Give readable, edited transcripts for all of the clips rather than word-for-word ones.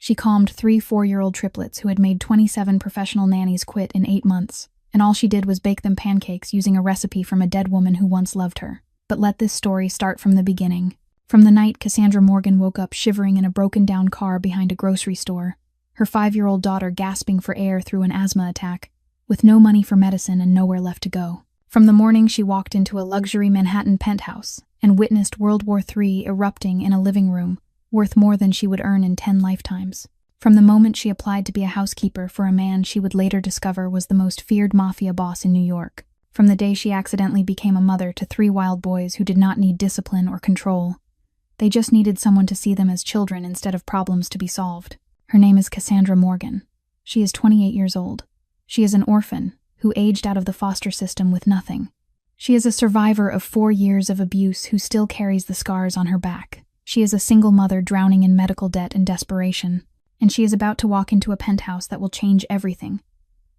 She calmed 3 4-year-old triplets who had made 27 professional nannies quit in 8 months, and all she did was bake them pancakes using a recipe from a dead woman who once loved her. But let this story start from the beginning. From the night Cassandra Morgan woke up shivering in a broken-down car behind a grocery store, her 5-year-old daughter gasping for air through an asthma attack, with no money for medicine and nowhere left to go. From the morning she walked into a luxury Manhattan penthouse and witnessed World War III erupting in a living room, worth more than she would earn in 10 lifetimes. From the moment she applied to be a housekeeper for a man she would later discover was the most feared mafia boss in New York. From the day she accidentally became a mother to 3 wild boys who did not need discipline or control. They just needed someone to see them as children instead of problems to be solved. Her name is Cassandra Morgan. She is 28 years old. She is an orphan who aged out of the foster system with nothing. She is a survivor of 4 years of abuse who still carries the scars on her back. She is a single mother drowning in medical debt and desperation, and she is about to walk into a penthouse that will change everything.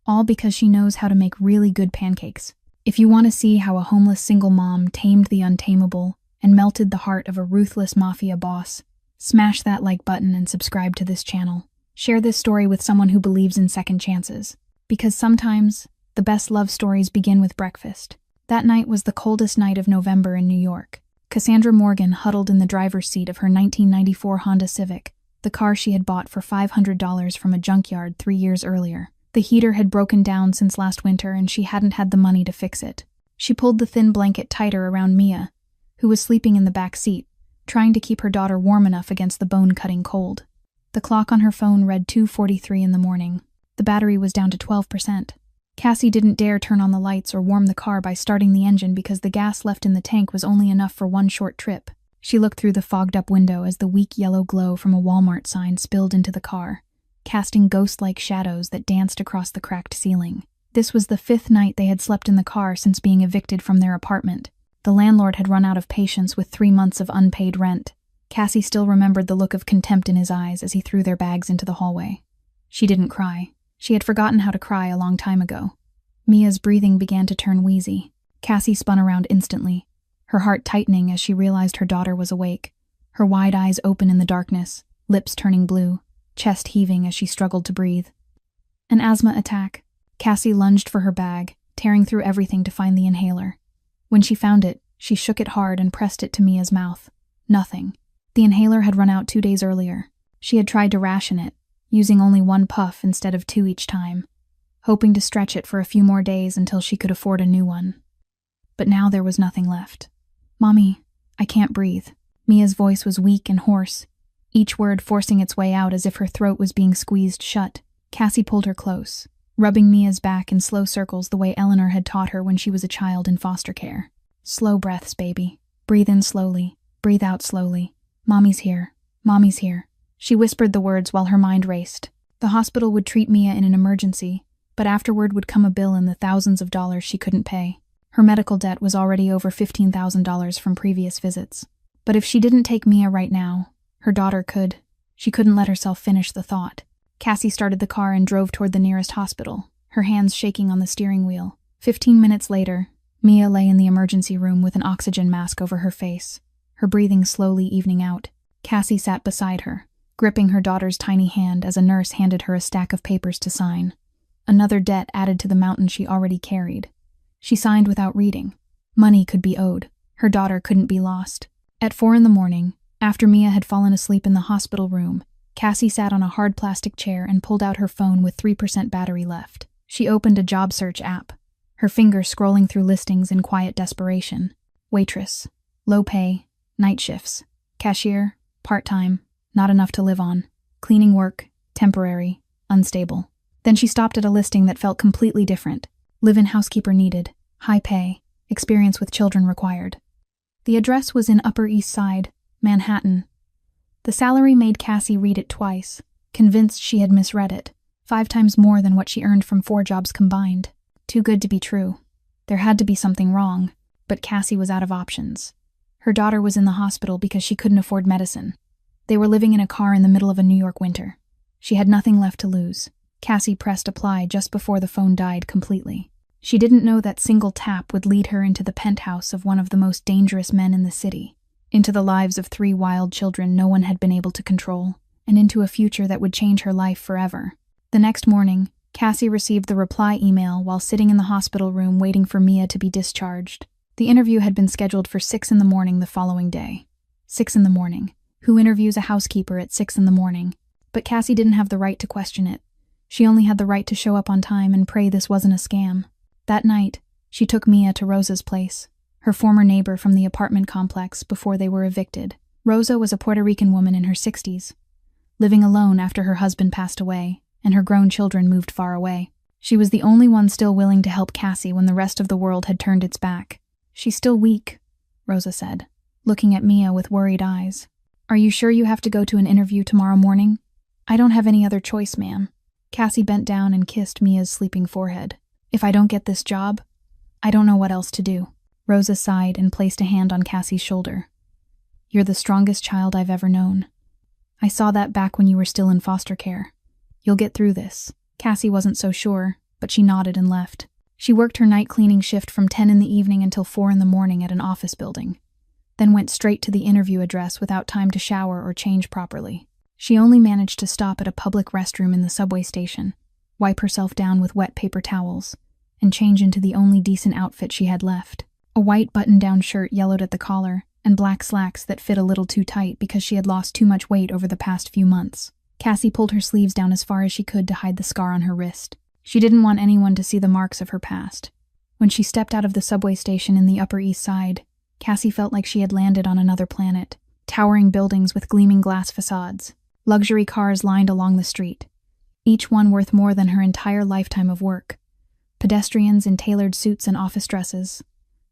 All because she knows how to make really good pancakes. If you want to see how a homeless single mom tamed the untamable and melted the heart of a ruthless mafia boss, smash that like button and subscribe to this channel. Share this story with someone who believes in second chances. Because sometimes, the best love stories begin with breakfast. That night was the coldest night of November in New York. Cassandra Morgan huddled in the driver's seat of her 1994 Honda Civic, the car she had bought for $500 from a junkyard 3 years earlier. The heater had broken down since last winter and she hadn't had the money to fix it. She pulled the thin blanket tighter around Mia, who was sleeping in the back seat, trying to keep her daughter warm enough against the bone-cutting cold. The clock on her phone read 2:43 in the morning. The battery was down to 12%. Cassie didn't dare turn on the lights or warm the car by starting the engine because the gas left in the tank was only enough for one short trip. She looked through the fogged-up window as the weak yellow glow from a Walmart sign spilled into the car, casting ghost-like shadows that danced across the cracked ceiling. This was the 5th night they had slept in the car since being evicted from their apartment. The landlord had run out of patience with 3 months of unpaid rent. Cassie still remembered the look of contempt in his eyes as he threw their bags into the hallway. She didn't cry. She had forgotten how to cry a long time ago. Mia's breathing began to turn wheezy. Cassie spun around instantly, her heart tightening as she realized her daughter was awake, her wide eyes open in the darkness, lips turning blue, chest heaving as she struggled to breathe. An asthma attack. Cassie lunged for her bag, tearing through everything to find the inhaler. When she found it, she shook it hard and pressed it to Mia's mouth. Nothing. The inhaler had run out 2 days earlier. She had tried to ration it, using only 1 puff instead of 2 each time, hoping to stretch it for a few more days until she could afford a new one. But now there was nothing left. "Mommy, I can't breathe." Mia's voice was weak and hoarse, each word forcing its way out as if her throat was being squeezed shut. Cassie pulled her close, rubbing Mia's back in slow circles the way Eleanor had taught her when she was a child in foster care. "Slow breaths, baby. Breathe in slowly. Breathe out slowly. Mommy's here. Mommy's here." She whispered the words while her mind raced. The hospital would treat Mia in an emergency, but afterward would come a bill in the thousands of dollars she couldn't pay. Her medical debt was already over $15,000 from previous visits. But if she didn't take Mia right now, her daughter could. She couldn't let herself finish the thought. Cassie started the car and drove toward the nearest hospital, her hands shaking on the steering wheel. 15 minutes later, Mia lay in the emergency room with an oxygen mask over her face, her breathing slowly evening out. Cassie sat beside her, gripping her daughter's tiny hand as a nurse handed her a stack of papers to sign. Another debt added to the mountain she already carried. She signed without reading. Money could be owed. Her daughter couldn't be lost. At 4 in the morning, after Mia had fallen asleep in the hospital room, Cassie sat on a hard plastic chair and pulled out her phone with 3% battery left. She opened a job search app, her fingers scrolling through listings in quiet desperation. Waitress, low pay, night shifts, cashier, part-time, not enough to live on, cleaning work, temporary, unstable. Then she stopped at a listing that felt completely different. Live-in housekeeper needed, high pay, experience with children required. The address was in Upper East Side, Manhattan. The salary made Cassie read it twice, convinced she had misread it. 5 times more than what she earned from 4 jobs combined. Too good to be true. There had to be something wrong, but Cassie was out of options. Her daughter was in the hospital because she couldn't afford medicine. They were living in a car in the middle of a New York winter. She had nothing left to lose. Cassie pressed apply just before the phone died completely. She didn't know that single tap would lead her into the penthouse of one of the most dangerous men in the city, into the lives of 3 wild children no one had been able to control, and into a future that would change her life forever. The next morning, Cassie received the reply email while sitting in the hospital room waiting for Mia to be discharged. The interview had been scheduled for 6 in the morning the following day. 6 in the morning. Who interviews a housekeeper at 6 in the morning? But Cassie didn't have the right to question it. She only had the right to show up on time and pray this wasn't a scam. That night, she took Mia to Rosa's place, her former neighbor from the apartment complex before they were evicted. Rosa was a Puerto Rican woman in her 60s, living alone after her husband passed away and her grown children moved far away. She was the only one still willing to help Cassie when the rest of the world had turned its back. "She's still weak," Rosa said, looking at Mia with worried eyes. "Are you sure you have to go to an interview tomorrow morning?" "I don't have any other choice, ma'am." Cassie bent down and kissed Mia's sleeping forehead. "If I don't get this job, I don't know what else to do." Rosa sighed and placed a hand on Cassie's shoulder. "You're the strongest child I've ever known. I saw that back when you were still in foster care. You'll get through this." Cassie wasn't so sure, but she nodded and left. She worked her night cleaning shift from 10 in the evening until 4 in the morning at an office building, then went straight to the interview address without time to shower or change properly. She only managed to stop at a public restroom in the subway station, wipe herself down with wet paper towels, and change into the only decent outfit she had left. A white button-down shirt yellowed at the collar, and black slacks that fit a little too tight because she had lost too much weight over the past few months. Cassie pulled her sleeves down as far as she could to hide the scar on her wrist. She didn't want anyone to see the marks of her past. When she stepped out of the subway station in the Upper East Side, Cassie felt like she had landed on another planet. Towering buildings with gleaming glass facades, luxury cars lined along the street, each one worth more than her entire lifetime of work. Pedestrians in tailored suits and office dresses,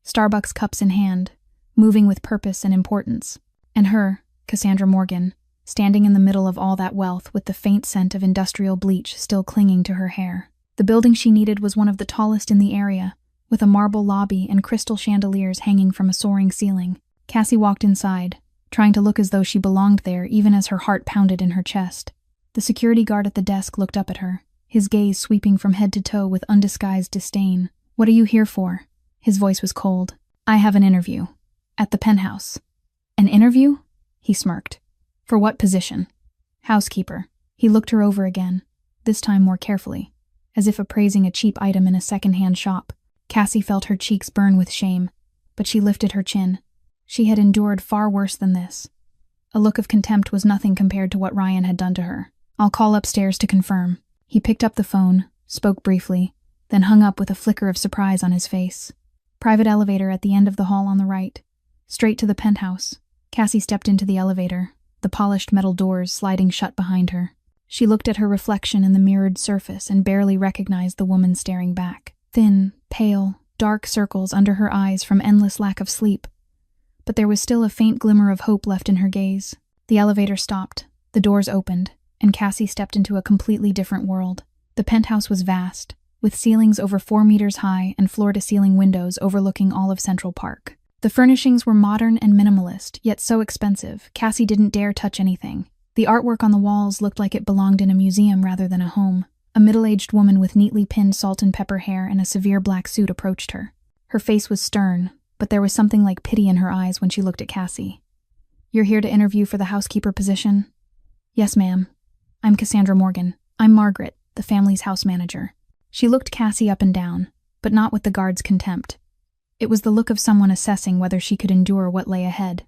Starbucks cups in hand, moving with purpose and importance. And her, Cassandra Morgan, standing in the middle of all that wealth with the faint scent of industrial bleach still clinging to her hair. The building she needed was one of the tallest in the area, with a marble lobby and crystal chandeliers hanging from a soaring ceiling. Cassie walked inside, trying to look as though she belonged there even as her heart pounded in her chest. The security guard at the desk looked up at her, his gaze sweeping from head to toe with undisguised disdain. "What are you here for?" His voice was cold. "I have an interview. At the penthouse." "An interview?" He smirked. "For what position?" "Housekeeper." He looked her over again, this time more carefully, as if appraising a cheap item in a second-hand shop. Cassie felt her cheeks burn with shame, but she lifted her chin. She had endured far worse than this. A look of contempt was nothing compared to what Ryan had done to her. "I'll call upstairs to confirm." He picked up the phone, spoke briefly, then hung up with a flicker of surprise on his face. Private elevator at the end of the hall on the right. Straight to the penthouse. Cassie stepped into the elevator, the polished metal doors sliding shut behind her. She looked at her reflection in the mirrored surface and barely recognized the woman staring back. Thin, pale, dark circles under her eyes from endless lack of sleep. But there was still a faint glimmer of hope left in her gaze. The elevator stopped, the doors opened, and Cassie stepped into a completely different world. The penthouse was vast, with ceilings over 4 meters high and floor-to-ceiling windows overlooking all of Central Park. The furnishings were modern and minimalist, yet so expensive, Cassie didn't dare touch anything. The artwork on the walls looked like it belonged in a museum rather than a home. A middle-aged woman with neatly pinned salt and pepper hair and a severe black suit approached her. Her face was stern, but there was something like pity in her eyes when she looked at Cassie. "You're here to interview for the housekeeper position?" "Yes, ma'am. I'm Cassandra Morgan. I'm Margaret, the family's house manager." She looked Cassie up and down, but not with the guard's contempt. It was the look of someone assessing whether she could endure what lay ahead.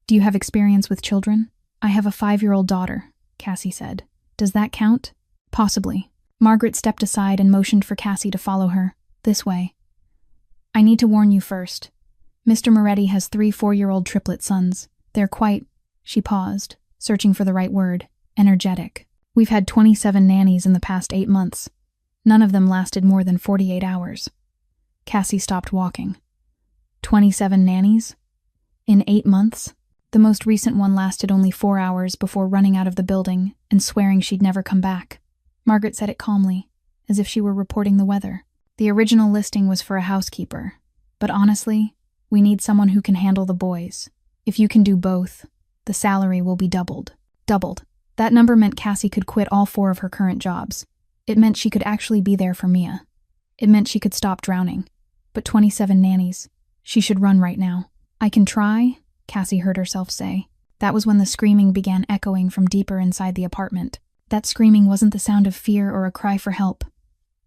"Do you have experience with children?" "I have a 5-year-old daughter," Cassie said. "Does that count?" "Possibly." Margaret stepped aside and motioned for Cassie to follow her. "This way." "I need to warn you first. Mr. Moretti has 3 4-year-old triplet sons. They're quite—" She paused, searching for the right word. "Energetic. We've had 27 nannies in the past 8 months. None of them lasted more than 48 hours. Cassie stopped walking. 27 nannies? In 8 months? The most recent one lasted only 4 hours before running out of the building and swearing she'd never come back. Margaret said it calmly, as if she were reporting the weather. The original listing was for a housekeeper, but honestly, we need someone who can handle the boys. If you can do both, the salary will be doubled. Doubled. That number meant Cassie could quit all 4 of her current jobs. It meant she could actually be there for Mia. It meant she could stop drowning. But 27 nannies. She should run right now. "I can try," Cassie heard herself say. That was when the screaming began echoing from deeper inside the apartment. That screaming wasn't the sound of fear or a cry for help.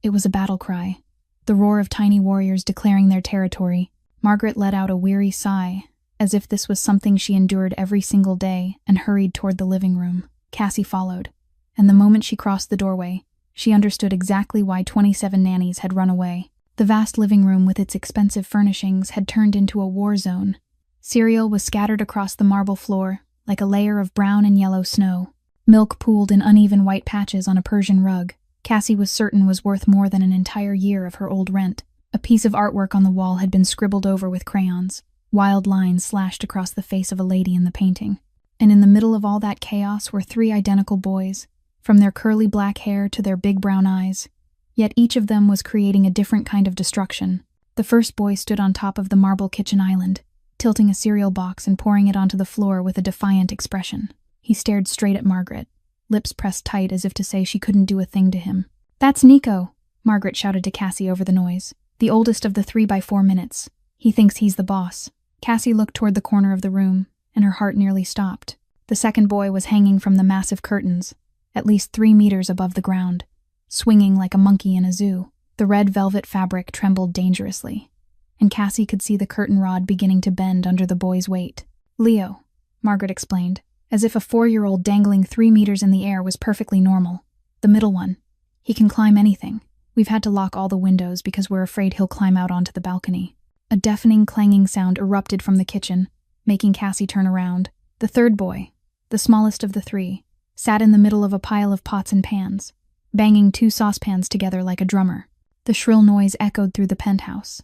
It was a battle cry, the roar of tiny warriors declaring their territory. Margaret let out a weary sigh, as if this was something she endured every single day, and hurried toward the living room. Cassie followed, and the moment she crossed the doorway, she understood exactly why 27 nannies had run away. The vast living room with its expensive furnishings had turned into a war zone. Cereal was scattered across the marble floor, like a layer of brown and yellow snow. Milk pooled in uneven white patches on a Persian rug. Cassie was certain was worth more than an entire year of her old rent. A piece of artwork on the wall had been scribbled over with crayons. Wild lines slashed across the face of a lady in the painting. And in the middle of all that chaos were 3 identical boys, from their curly black hair to their big brown eyes. Yet each of them was creating a different kind of destruction. The first boy stood on top of the marble kitchen island, tilting a cereal box and pouring it onto the floor with a defiant expression. He stared straight at Margaret, lips pressed tight as if to say she couldn't do a thing to him. "That's Nico," Margaret shouted to Cassie over the noise. "The oldest of the 3x4 minutes. He thinks he's the boss." Cassie looked toward the corner of the room, and her heart nearly stopped. The second boy was hanging from the massive curtains, at least 3 meters above the ground, swinging like a monkey in a zoo. The red velvet fabric trembled dangerously, and Cassie could see the curtain rod beginning to bend under the boy's weight. "Leo," Margaret explained, as if a 4-year-old dangling 3 meters in the air was perfectly normal. "The middle one. He can climb anything. We've had to lock all the windows because we're afraid he'll climb out onto the balcony." A deafening clanging sound erupted from the kitchen, making Cassie turn around. The third boy, the smallest of the 3, sat in the middle of a pile of pots and pans, banging 2 saucepans together like a drummer. The shrill noise echoed through the penthouse,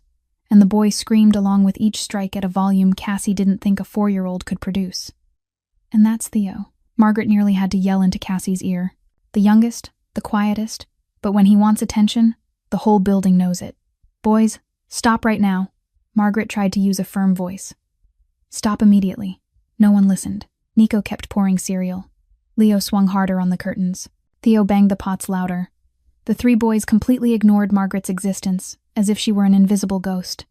and the boy screamed along with each strike at a volume Cassie didn't think a 4-year-old could produce. "And that's Theo," Margaret nearly had to yell into Cassie's ear. "The youngest, the quietest, but when he wants attention, the whole building knows it. Boys, stop right now." Margaret tried to use a firm voice. "Stop immediately." No one listened. Nico kept pouring cereal. Leo swung harder on the curtains. Theo banged the pots louder. The 3 boys completely ignored Margaret's existence, as if she were an invisible ghost.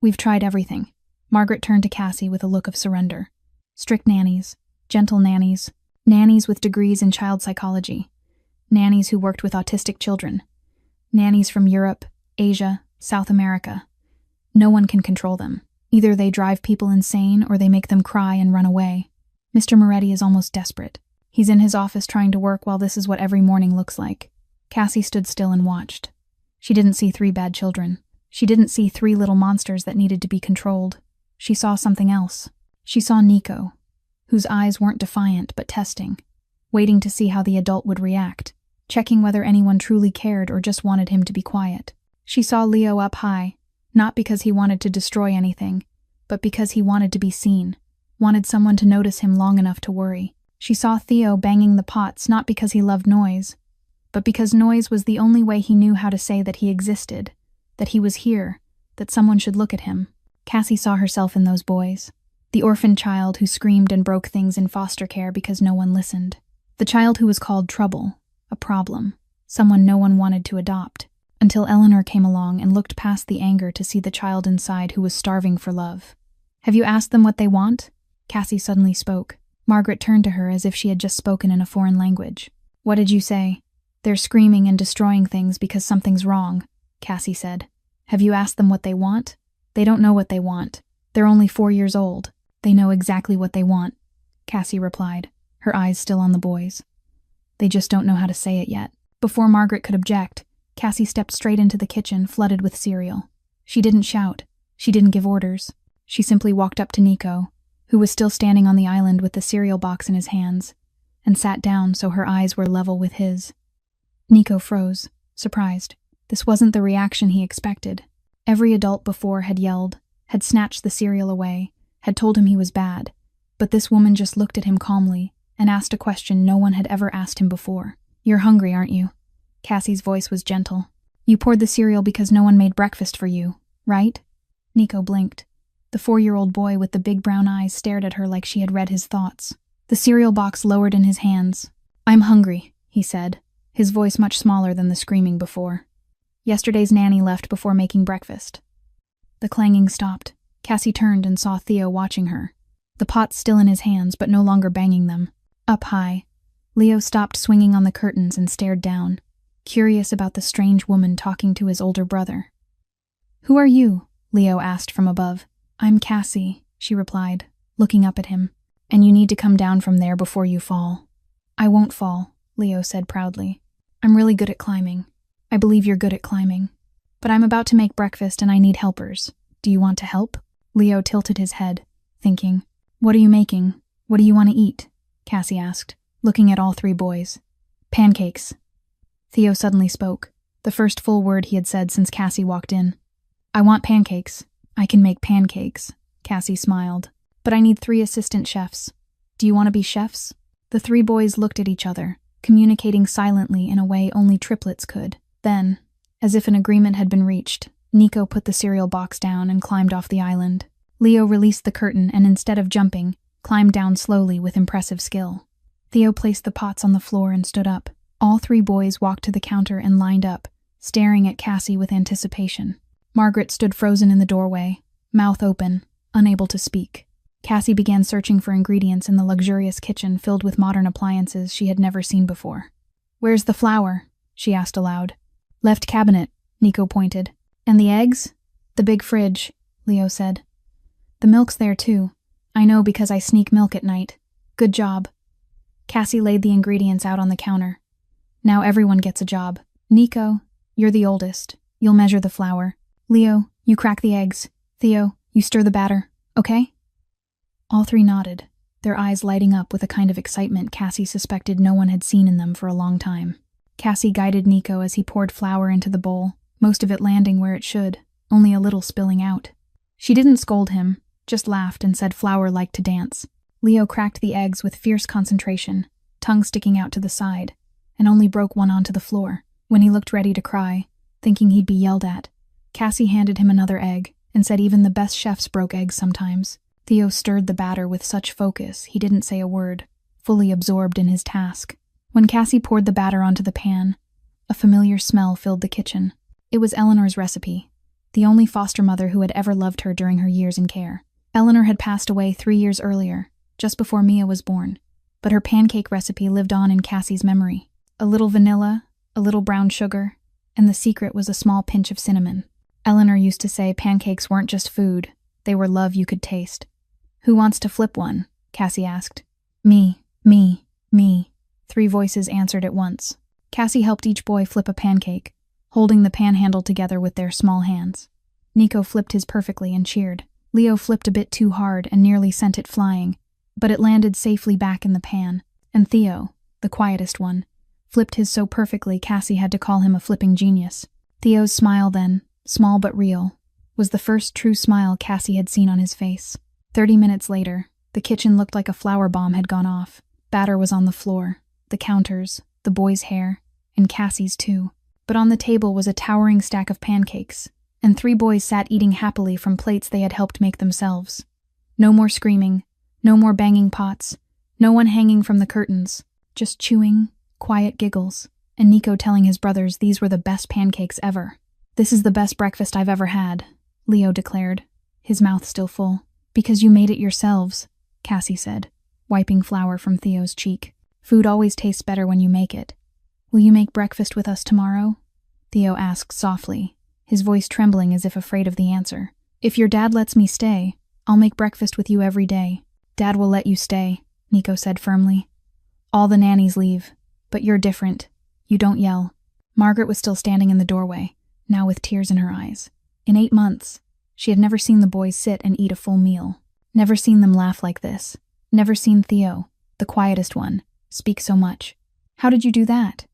"We've tried everything." Margaret turned to Cassie with a look of surrender. "Strict nannies, gentle nannies, nannies with degrees in child psychology, nannies who worked with autistic children, nannies from Europe, Asia, South America. No one can control them. Either they drive people insane or they make them cry and run away. Mr. Moretti is almost desperate. He's in his office trying to work while this is what every morning looks like." Cassie stood still and watched. She didn't see 3 bad children. She didn't see 3 little monsters that needed to be controlled. She saw something else. She saw Nico, whose eyes weren't defiant but testing, waiting to see how the adult would react, checking whether anyone truly cared or just wanted him to be quiet. She saw Leo up high, not because he wanted to destroy anything, but because he wanted to be seen, wanted someone to notice him long enough to worry. She saw Theo banging the pots not because he loved noise, but because noise was the only way he knew how to say that he existed, that he was here, that someone should look at him. Cassie saw herself in those boys. The orphan child who screamed and broke things in foster care because no one listened. The child who was called trouble, a problem, someone no one wanted to adopt. Until Eleanor came along and looked past the anger to see the child inside who was starving for love. "Have you asked them what they want?" Cassie suddenly spoke. Margaret turned to her as if she had just spoken in a foreign language. "What did you say?" "They're screaming and destroying things because something's wrong," Cassie said. "Have you asked them what they want?" "They don't know what they want. They're only 4 years old. They know exactly what they want," Cassie replied, her eyes still on the boys. "They just don't know how to say it yet." Before Margaret could object, Cassie stepped straight into the kitchen, flooded with cereal. She didn't shout. She didn't give orders. She simply walked up to Nico, who was still standing on the island with the cereal box in his hands, and sat down so her eyes were level with his. Nico froze, surprised. This wasn't the reaction he expected. Every adult before had yelled, had snatched the cereal away, had told him he was bad, but this woman just looked at him calmly and asked a question no one had ever asked him before. "You're hungry, aren't you?" Cassie's voice was gentle. "You poured the cereal because no one made breakfast for you, right?" Nico blinked. The 4-year-old boy with the big brown eyes stared at her like she had read his thoughts. The cereal box lowered in his hands. "I'm hungry," he said, his voice much smaller than the screaming before. "Yesterday's nanny left before making breakfast." The clanging stopped. Cassie turned and saw Theo watching her. the pots still in his hands but no longer banging them. Up high, Leo stopped swinging on the curtains and stared down, curious about the strange woman talking to his older brother. "Who are you?" Leo asked from above. "I'm Cassie," she replied, looking up at him. "And you need to come down from there before you fall." "I won't fall," Leo said proudly. "I'm really good at climbing. I believe you're good at climbing. But I'm about to make breakfast and I need helpers. Do you want to help?" Leo tilted his head, thinking. "What are you making? What do you want to eat?" Cassie asked, looking at all three boys. "Pancakes." Theo suddenly spoke, the first full word he had said since Cassie walked in. "I want pancakes." "I can make pancakes," Cassie smiled. "But I need 3 assistant chefs. Do you want to be chefs?" The 3 boys looked at each other, communicating silently in a way only triplets could. Then, as if an agreement had been reached, Nico put the cereal box down and climbed off the island. Leo released the curtain and instead of jumping, climbed down slowly with impressive skill. Theo placed the pots on the floor and stood up. All 3 boys walked to the counter and lined up, staring at Cassie with anticipation. Margaret stood frozen in the doorway, mouth open, unable to speak. Cassie began searching for ingredients in the luxurious kitchen filled with modern appliances she had never seen before. "Where's the flour?" she asked aloud. "Left cabinet," Nico pointed. "And the eggs?" "The big fridge," Leo said. "The milk's there too. I know because I sneak milk at night. Good job." Cassie laid the ingredients out on the counter. "Now everyone gets a job. Nico, you're the oldest. You'll measure the flour. Leo, you crack the eggs. Theo, you stir the batter. Okay?" All 3 nodded, their eyes lighting up with a kind of excitement Cassie suspected no one had seen in them for a long time. Cassie guided Nico as he poured flour into the bowl, most of it landing where it should, only a little spilling out. She didn't scold him, just laughed and said flour liked to dance. Leo cracked the eggs with fierce concentration, tongue sticking out to the side, and only broke one onto the floor. When he looked ready to cry, thinking he'd be yelled at, Cassie handed him another egg and said even the best chefs broke eggs sometimes. Theo stirred the batter with such focus he didn't say a word, fully absorbed in his task. When Cassie poured the batter onto the pan, a familiar smell filled the kitchen. It was Eleanor's recipe, the only foster mother who had ever loved her during her years in care. Eleanor had passed away 3 years earlier, just before Mia was born, but her pancake recipe lived on in Cassie's memory. A little vanilla, a little brown sugar, and the secret was a small pinch of cinnamon. Eleanor used to say pancakes weren't just food, they were love you could taste. "Who wants to flip one?" Cassie asked. Me. 3 voices answered at once. Cassie helped each boy flip a pancake, holding the pan handle together with their small hands. Nico flipped his perfectly and cheered. Leo flipped a bit too hard and nearly sent it flying, but it landed safely back in the pan. And Theo, the quietest one, flipped his so perfectly Cassie had to call him a flipping genius. Theo's smile then, small but real, was the first true smile Cassie had seen on his face. 30 minutes later, the kitchen looked like a flour bomb had gone off. Batter was on the floor, the counters, the boys' hair, and Cassie's too. But on the table was a towering stack of pancakes, and 3 boys sat eating happily from plates they had helped make themselves. No more screaming, no more banging pots, no one hanging from the curtains, just chewing, quiet giggles, and Nico telling his brothers these were the best pancakes ever. "This is the best breakfast I've ever had," Leo declared, his mouth still full. "Because you made it yourselves," Cassie said, wiping flour from Theo's cheek. "Food always tastes better when you make it." "Will you make breakfast with us tomorrow?" Theo asked softly, his voice trembling as if afraid of the answer. "If your dad lets me stay, I'll make breakfast with you every day." "Dad will let you stay," Nico said firmly. "All the nannies leave, but you're different. You don't yell." Margaret was still standing in the doorway, now with tears in her eyes. In 8 months, she had never seen the boys sit and eat a full meal, never seen them laugh like this, never seen Theo, the quietest one, speak so much. "How did you do that?"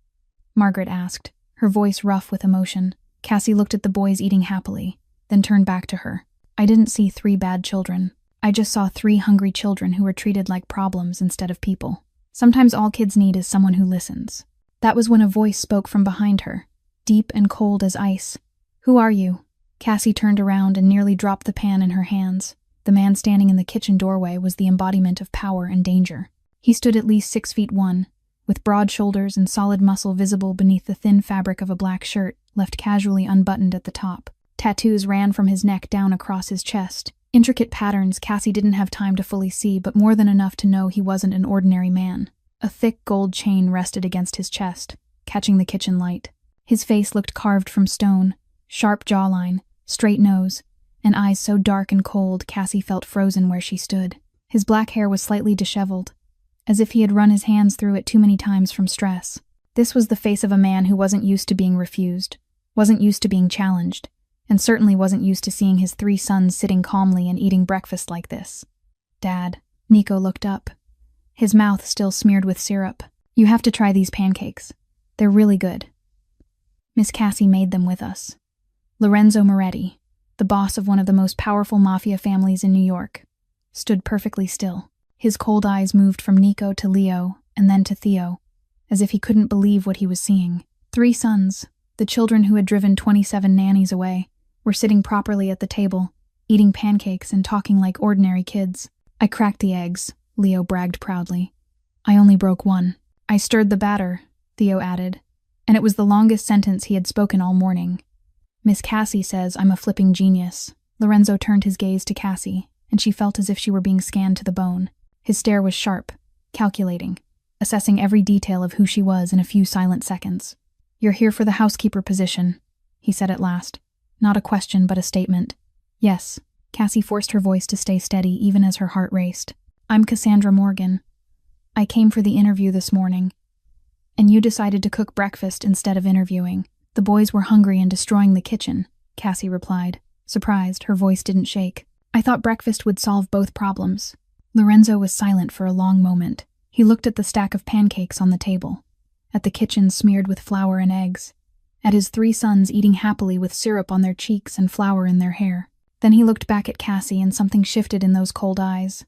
Margaret asked, her voice rough with emotion. Cassie looked at the boys eating happily, then turned back to her. "I didn't see 3 bad children. I just saw 3 hungry children who were treated like problems instead of people. Sometimes all kids need is someone who listens." That was when a voice spoke from behind her, deep and cold as ice. "Who are you?" Cassie turned around and nearly dropped the pan in her hands. The man standing in the kitchen doorway was the embodiment of power and danger. He stood at least 6'1", with broad shoulders and solid muscle visible beneath the thin fabric of a black shirt left casually unbuttoned at the top. Tattoos ran from his neck down across his chest, Intricate patterns Cassie didn't have time to fully see, but more than enough to know he wasn't an ordinary man. A thick gold chain rested against his chest, catching the kitchen light. His face looked carved from stone, sharp jawline, straight nose, and eyes so dark and cold Cassie felt frozen where she stood. His black hair was slightly disheveled, as if he had run his hands through it too many times from stress. This was the face of a man who wasn't used to being refused, wasn't used to being challenged, and certainly wasn't used to seeing his 3 sons sitting calmly and eating breakfast like this. "Dad," Nico looked up, his mouth still smeared with syrup. "You have to try these pancakes. They're really good. Miss Cassie made them with us." Lorenzo Moretti, the boss of one of the most powerful mafia families in New York, stood perfectly still. His cold eyes moved from Nico to Leo and then to Theo, as if he couldn't believe what he was seeing. 3 sons, the children who had driven 27 nannies away, were sitting properly at the table, eating pancakes and talking like ordinary kids. "I cracked the eggs," Leo bragged proudly. "I only broke one. I stirred the batter," Theo added, and it was the longest sentence he had spoken all morning. "Miss Cassie says I'm a flipping genius." Lorenzo turned his gaze to Cassie, and she felt as if she were being scanned to the bone. His stare was sharp, calculating, assessing every detail of who she was in a few silent seconds. "You're here for the housekeeper position," he said at last. Not a question, but a statement. "Yes." Cassie forced her voice to stay steady even as her heart raced. "I'm Cassandra Morgan. I came for the interview this morning. And you decided to cook breakfast instead of interviewing. The boys were hungry and destroying the kitchen," Cassie replied. Surprised, her voice didn't shake. "I thought breakfast would solve both problems." Lorenzo was silent for a long moment. He looked at the stack of pancakes on the table, at the kitchen smeared with flour and eggs, at his 3 sons eating happily with syrup on their cheeks and flour in their hair. Then he looked back at Cassie and something shifted in those cold eyes.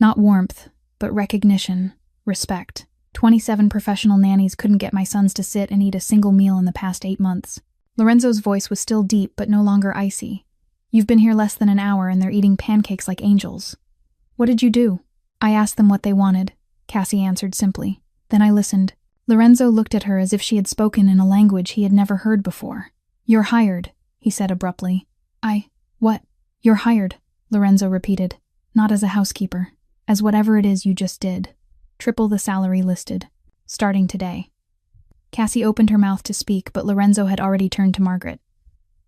Not warmth, but recognition, respect. 27 professional nannies couldn't get my sons to sit and eat a single meal in the past 8 months. Lorenzo's voice was still deep but no longer icy. "You've been here less than an hour and they're eating pancakes like angels. What did you do?" "I asked them what they wanted," Cassie answered simply. "Then I listened." Lorenzo looked at her as if she had spoken in a language he had never heard before. "You're hired," he said abruptly. What?" "You're hired," Lorenzo repeated. "Not as a housekeeper. As whatever it is you just did. Triple the salary listed. Starting today." Cassie opened her mouth to speak, but Lorenzo had already turned to Margaret.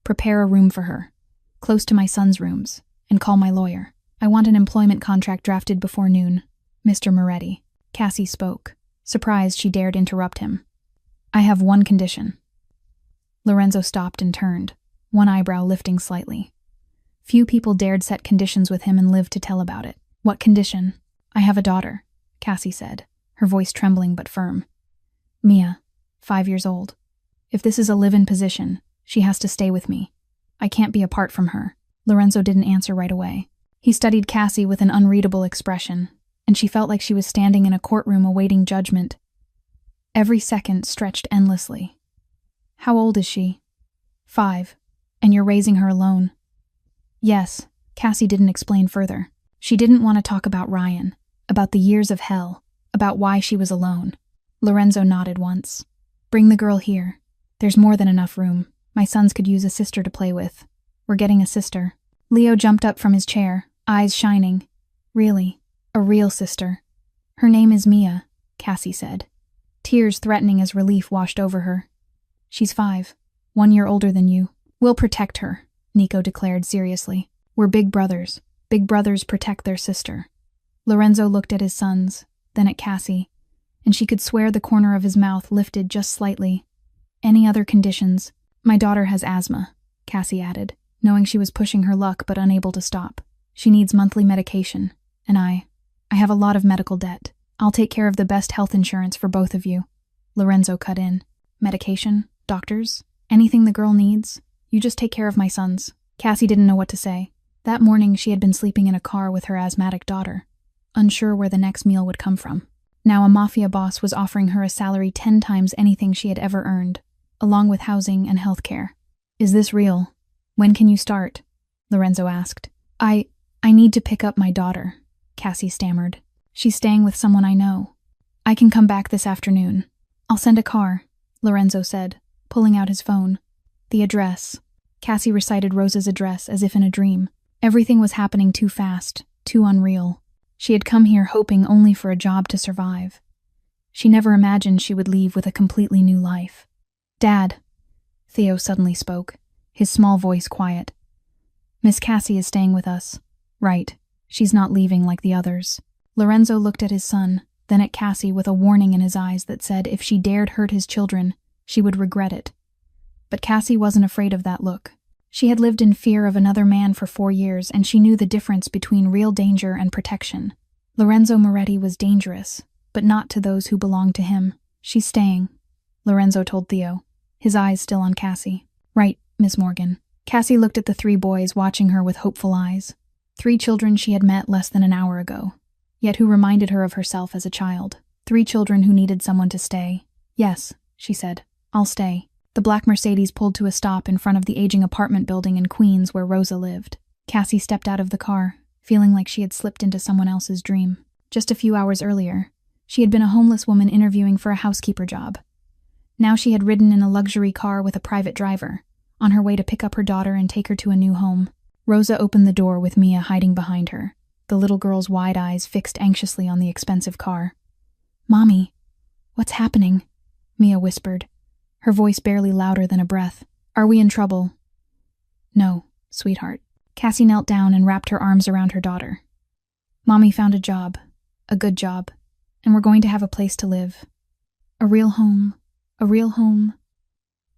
"Prepare a room for her, close to my son's rooms, and call my lawyer. I want an employment contract drafted before noon. Mr. Moretti." Cassie spoke. Surprised, she dared interrupt him. "I have one condition." Lorenzo stopped and turned, one eyebrow lifting slightly. Few people dared set conditions with him and live to tell about it. "What condition?" "I have a daughter," Cassie said, her voice trembling but firm. "Mia, 5 years old. If this is a live-in position, she has to stay with me. I can't be apart from her." Lorenzo didn't answer right away. He studied Cassie with an unreadable expression, and she felt like she was standing in a courtroom awaiting judgment. Every second stretched endlessly. "How old is she?" 5. "And you're raising her alone?" "Yes." Cassie didn't explain further. She didn't want to talk about Ryan, about the years of hell, about why she was alone. Lorenzo nodded once. "Bring the girl here. There's more than enough room. My sons could use a sister to play with. We're getting a sister." Leo jumped up from his chair, eyes shining. "Really? A real sister?" "Her name is Mia," Cassie said. Tears threatening as relief washed over her. "She's 5, 1 year older than you. We'll protect her," Nico declared seriously. "We're big brothers. Big brothers protect their sister." Lorenzo looked at his sons, then at Cassie, and she could swear the corner of his mouth lifted just slightly. "Any other conditions?" "My daughter has asthma," Cassie added, knowing she was pushing her luck but unable to stop. "She needs monthly medication, and I have a lot of medical debt. I'll take care of the best health insurance for both of you." Lorenzo cut in. "Medication? Doctors? Anything the girl needs? You just take care of my sons." Cassie didn't know what to say. That morning she had been sleeping in a car with her asthmatic daughter, unsure where the next meal would come from. Now a mafia boss was offering her a salary 10 times anything she had ever earned, along with housing and health care. "Is this real? When can you start?" Lorenzo asked. I need to pick up my daughter," Cassie stammered. "She's staying with someone I know. I can come back this afternoon. I'll send a car," Lorenzo said, pulling out his phone. "The address." Cassie recited Rosa's address as if in a dream. Everything was happening too fast, too unreal. She had come here hoping only for a job to survive. She never imagined she would leave with a completely new life. "Dad," Theo suddenly spoke, his small voice quiet. "Miss Cassie is staying with us." "Right. She's not leaving like the others." Lorenzo looked at his son, then at Cassie with a warning in his eyes that said if she dared hurt his children, she would regret it. But Cassie wasn't afraid of that look. She had lived in fear of another man for 4 years, and she knew the difference between real danger and protection. Lorenzo Moretti was dangerous, but not to those who belonged to him. "She's staying," Lorenzo told Theo, his eyes still on Cassie. "Right, Miss Morgan." Cassie looked at the 3 boys, watching her with hopeful eyes. 3 children she had met less than an hour ago, yet who reminded her of herself as a child. 3 children who needed someone to stay. "Yes," she said, "I'll stay." The black Mercedes pulled to a stop in front of the aging apartment building in Queens where Rosa lived. Cassie stepped out of the car, feeling like she had slipped into someone else's dream. Just a few hours earlier, she had been a homeless woman interviewing for a housekeeper job. Now she had ridden in a luxury car with a private driver, on her way to pick up her daughter and take her to a new home. Rosa opened the door with Mia hiding behind her, the little girl's wide eyes fixed anxiously on the expensive car. "Mommy, what's happening?" Mia whispered, her voice barely louder than a breath. "Are we in trouble?" "No, sweetheart." Cassie knelt down and wrapped her arms around her daughter. "Mommy found a job, a good job, and we're going to have a place to live. A real home, a real home."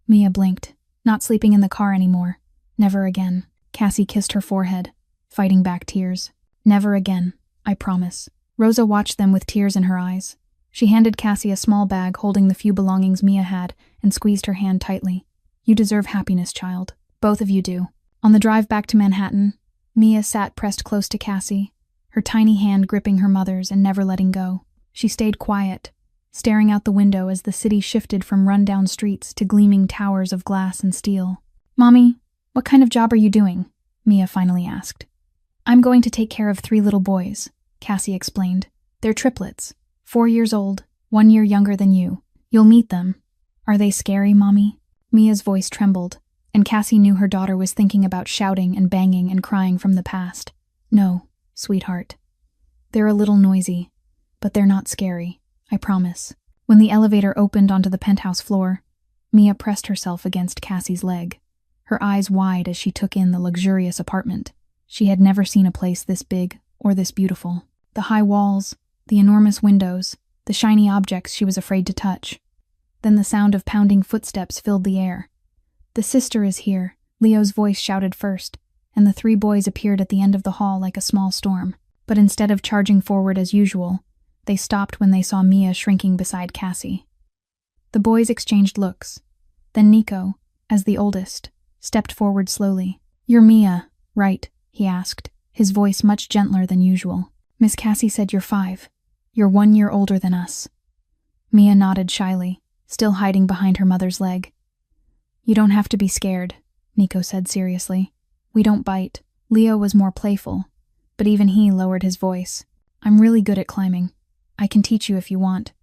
Mia blinked, not sleeping in the car anymore. Never again. Cassie kissed her forehead, fighting back tears. "Never again, I promise." Rosa watched them with tears in her eyes. She handed Cassie a small bag holding the few belongings Mia had and squeezed her hand tightly. "You deserve happiness, child. Both of you do." On the drive back to Manhattan, Mia sat pressed close to Cassie, her tiny hand gripping her mother's and never letting go. She stayed quiet, staring out the window as the city shifted from run-down streets to gleaming towers of glass and steel. "Mommy, what kind of job are you doing?" Mia finally asked. "I'm going to take care of 3 little boys," Cassie explained. "They're triplets, 4 years old, 1 year younger than you. You'll meet them." "Are they scary, Mommy?" Mia's voice trembled, and Cassie knew her daughter was thinking about shouting and banging and crying from the past. "No, sweetheart. They're a little noisy, but they're not scary, I promise." When the elevator opened onto the penthouse floor, Mia pressed herself against Cassie's leg, her eyes wide as she took in the luxurious apartment. She had never seen a place this big or this beautiful. The high walls, the enormous windows, the shiny objects she was afraid to touch. Then the sound of pounding footsteps filled the air. "The sister is here," Leo's voice shouted first, and the 3 boys appeared at the end of the hall like a small storm. But instead of charging forward as usual, they stopped when they saw Mia shrinking beside Cassie. The boys exchanged looks. Then Nico, as the oldest, stepped forward slowly. "You're Mia, right?" he asked, his voice much gentler than usual. "Miss Cassie said you're 5. You're 1 year older than us." Mia nodded shyly, still hiding behind her mother's leg. "You don't have to be scared," Nico said seriously. "We don't bite." Leo was more playful, but even he lowered his voice. "I'm really good at climbing. I can teach you if you want."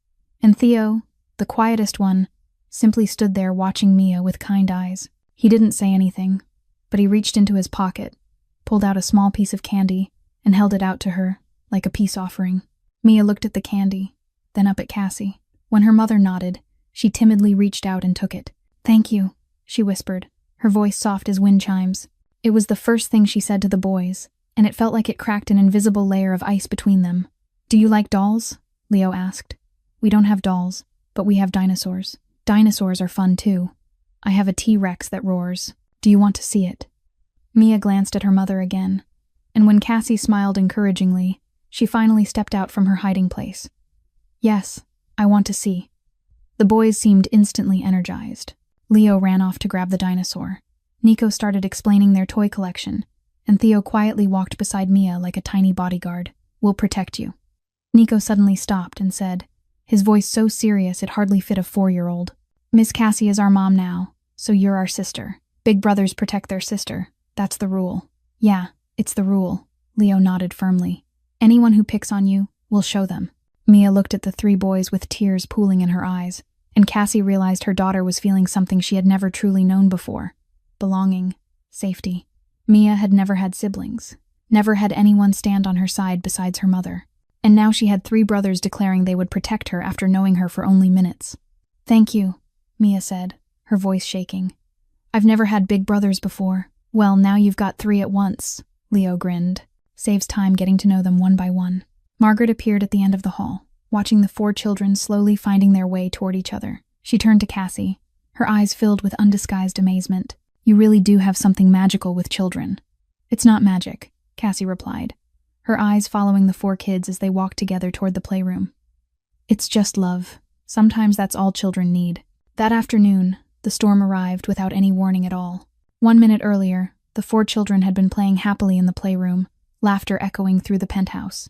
And Theo, the quietest one, simply stood there watching Mia with kind eyes. He didn't say anything, but he reached into his pocket, pulled out a small piece of candy, and held it out to her, like a peace offering. Mia looked at the candy, then up at Cassie. When her mother nodded, she timidly reached out and took it. "Thank you," she whispered, her voice soft as wind chimes. It was the first thing she said to the boys, and it felt like it cracked an invisible layer of ice between them. "Do you like dolls?" Leo asked. "We don't have dolls, but we have dinosaurs. Dinosaurs are fun too. I have a T-Rex that roars. Do you want to see it?" Mia glanced at her mother again, and when Cassie smiled encouragingly, she finally stepped out from her hiding place. "Yes, I want to see." The boys seemed instantly energized. Leo ran off to grab the dinosaur. Nico started explaining their toy collection, and Theo quietly walked beside Mia like a tiny bodyguard. "We'll protect you." Nico suddenly stopped and said, his voice so serious it hardly fit a 4-year-old. "Miss Cassie is our mom now, so you're our sister. Big brothers protect their sister. That's the rule." "Yeah, it's the rule," Leo nodded firmly. "Anyone who picks on you, we'll show them." Mia looked at the 3 boys with tears pooling in her eyes, and Cassie realized her daughter was feeling something she had never truly known before. Belonging, safety. Mia had never had siblings, never had anyone stand on her side besides her mother. And now she had 3 brothers declaring they would protect her after knowing her for only minutes. "Thank you," Mia said, her voice shaking. "I've never had big brothers before." "Well, now you've got 3 at once," Leo grinned. "Saves time getting to know them one by one." Margaret appeared at the end of the hall, watching the 4 children slowly finding their way toward each other. She turned to Cassie, her eyes filled with undisguised amazement. "You really do have something magical with children." "It's not magic," Cassie replied, her eyes following the 4 kids as they walked together toward the playroom. "It's just love. Sometimes that's all children need." That afternoon, the storm arrived without any warning at all. 1 minute earlier, the 4 children had been playing happily in the playroom, laughter echoing through the penthouse.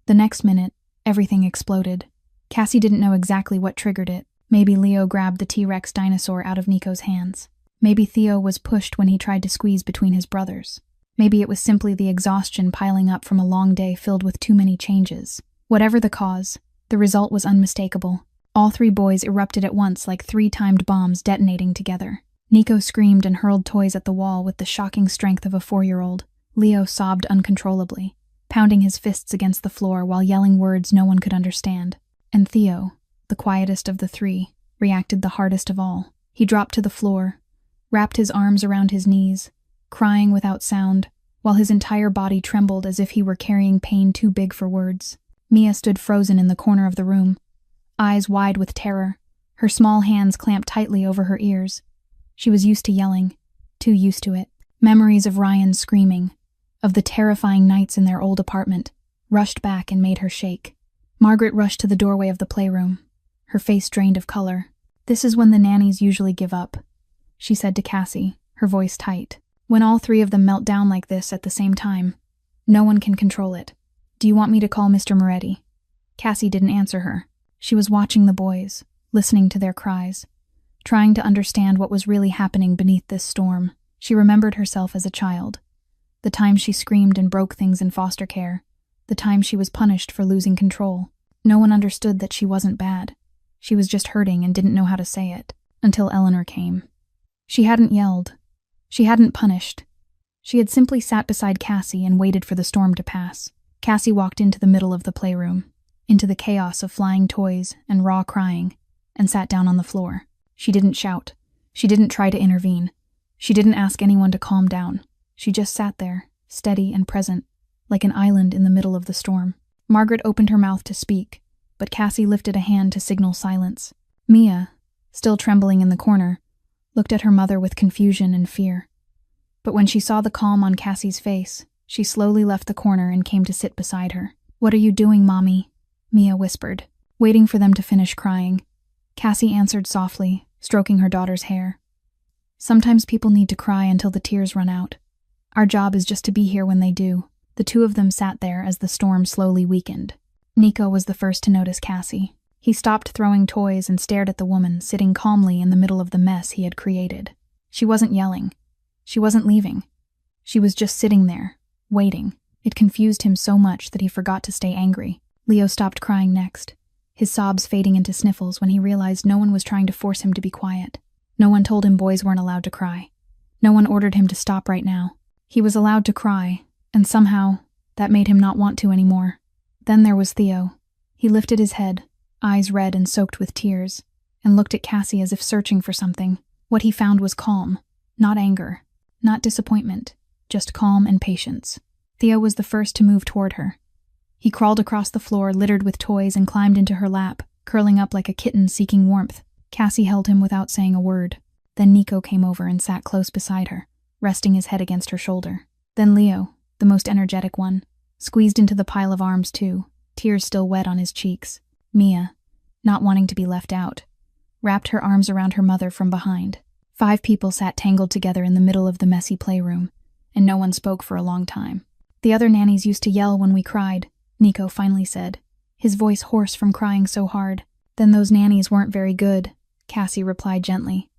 The next minute, everything exploded. Cassie didn't know exactly what triggered it. Maybe Leo grabbed the T-Rex dinosaur out of Nico's hands. Maybe Theo was pushed when he tried to squeeze between his brothers. Maybe it was simply the exhaustion piling up from a long day filled with too many changes. Whatever the cause, the result was unmistakable. All 3 boys erupted at once like 3 timed bombs detonating together. Nico screamed and hurled toys at the wall with the shocking strength of a 4-year-old. Leo sobbed uncontrollably, pounding his fists against the floor while yelling words no one could understand. And Theo, the quietest of the 3, reacted the hardest of all. He dropped to the floor, wrapped his arms around his knees, crying without sound, while his entire body trembled as if he were carrying pain too big for words. Mia stood frozen in the corner of the room, eyes wide with terror, her small hands clamped tightly over her ears. She was used to yelling, too used to it. Memories of Ryan screaming, of the terrifying nights in their old apartment, rushed back and made her shake. Margaret rushed to the doorway of the playroom, her face drained of color. "This is when the nannies usually give up," she said to Cassie, her voice tight. "When all 3 of them melt down like this at the same time. No one can control it. Do you want me to call Mr. Moretti?" Cassie didn't answer her. She was watching the boys, listening to their cries, trying to understand what was really happening beneath this storm. She remembered herself as a child. The time she screamed and broke things in foster care. The time she was punished for losing control. No one understood that she wasn't bad. She was just hurting and didn't know how to say it, until Eleanor came. She hadn't yelled. She hadn't punished. She had simply sat beside Cassie and waited for the storm to pass. Cassie walked into the middle of the playroom, into the chaos of flying toys and raw crying, and sat down on the floor. She didn't shout. She didn't try to intervene. She didn't ask anyone to calm down. She just sat there, steady and present, like an island in the middle of the storm. Margaret opened her mouth to speak, but Cassie lifted a hand to signal silence. Mia, still trembling in the corner, looked at her mother with confusion and fear. But when she saw the calm on Cassie's face, she slowly left the corner and came to sit beside her. "What are you doing, Mommy?" Mia whispered, waiting for them to finish crying. Cassie answered softly, stroking her daughter's hair. "Sometimes people need to cry until the tears run out. Our job is just to be here when they do." The 2 of them sat there as the storm slowly weakened. Nico was the first to notice Cassie. He stopped throwing toys and stared at the woman sitting calmly in the middle of the mess he had created. She wasn't yelling. She wasn't leaving. She was just sitting there, waiting. It confused him so much that he forgot to stay angry. Leo stopped crying next, his sobs fading into sniffles when he realized no one was trying to force him to be quiet. No one told him boys weren't allowed to cry. No one ordered him to stop right now. He was allowed to cry, and somehow, that made him not want to anymore. Then there was Theo. He lifted his head, eyes red and soaked with tears, and looked at Cassie as if searching for something. What he found was calm, not anger, not disappointment, just calm and patience. Theo was the first to move toward her. He crawled across the floor littered with toys and climbed into her lap, curling up like a kitten seeking warmth. Cassie held him without saying a word. Then Nico came over and sat close beside her, resting his head against her shoulder. Then Leo, the most energetic one, squeezed into the pile of arms too, tears still wet on his cheeks. Mia, not wanting to be left out, wrapped her arms around her mother from behind. 5 people sat tangled together in the middle of the messy playroom, and no one spoke for a long time. "The other nannies used to yell when we cried," Nico finally said, his voice hoarse from crying so hard. "Then those nannies weren't very good," Cassie replied gently.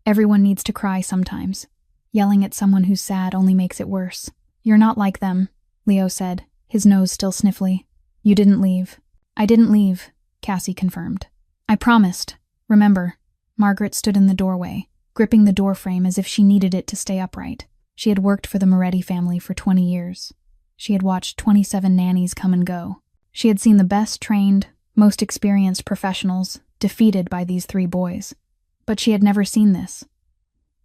"Everyone needs to cry sometimes. Yelling at someone who's sad only makes it worse." "You're not like them," Leo said, his nose still sniffly. "You didn't leave." "I didn't leave," Cassie confirmed. "I promised. Remember." Margaret stood in the doorway, gripping the doorframe as if she needed it to stay upright. She had worked for the Moretti family for 20 years. She had watched 27 nannies come and go. She had seen the best trained, most experienced professionals defeated by these 3 boys. But she had never seen this.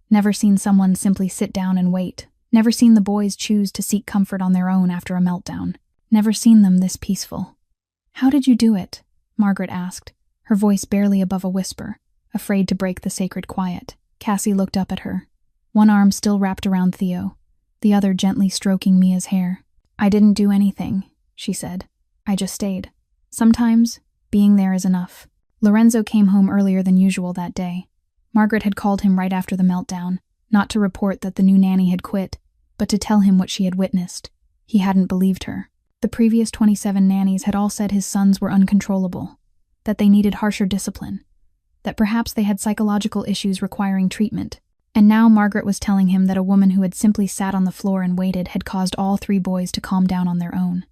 Never seen someone simply sit down and wait. Never seen the boys choose to seek comfort on their own after a meltdown. Never seen them this peaceful. "How did you do it?" Margaret asked, her voice barely above a whisper, afraid to break the sacred quiet. Cassie looked up at her, one arm still wrapped around Theo, the other gently stroking Mia's hair. "I didn't do anything," she said. "I just stayed. Sometimes, being there is enough." Lorenzo came home earlier than usual that day. Margaret had called him right after the meltdown, not to report that the new nanny had quit, but to tell him what she had witnessed. He hadn't believed her. The previous 27 nannies had all said his sons were uncontrollable, that they needed harsher discipline, that perhaps they had psychological issues requiring treatment. And now Margaret was telling him that a woman who had simply sat on the floor and waited had caused all 3 boys to calm down on their own.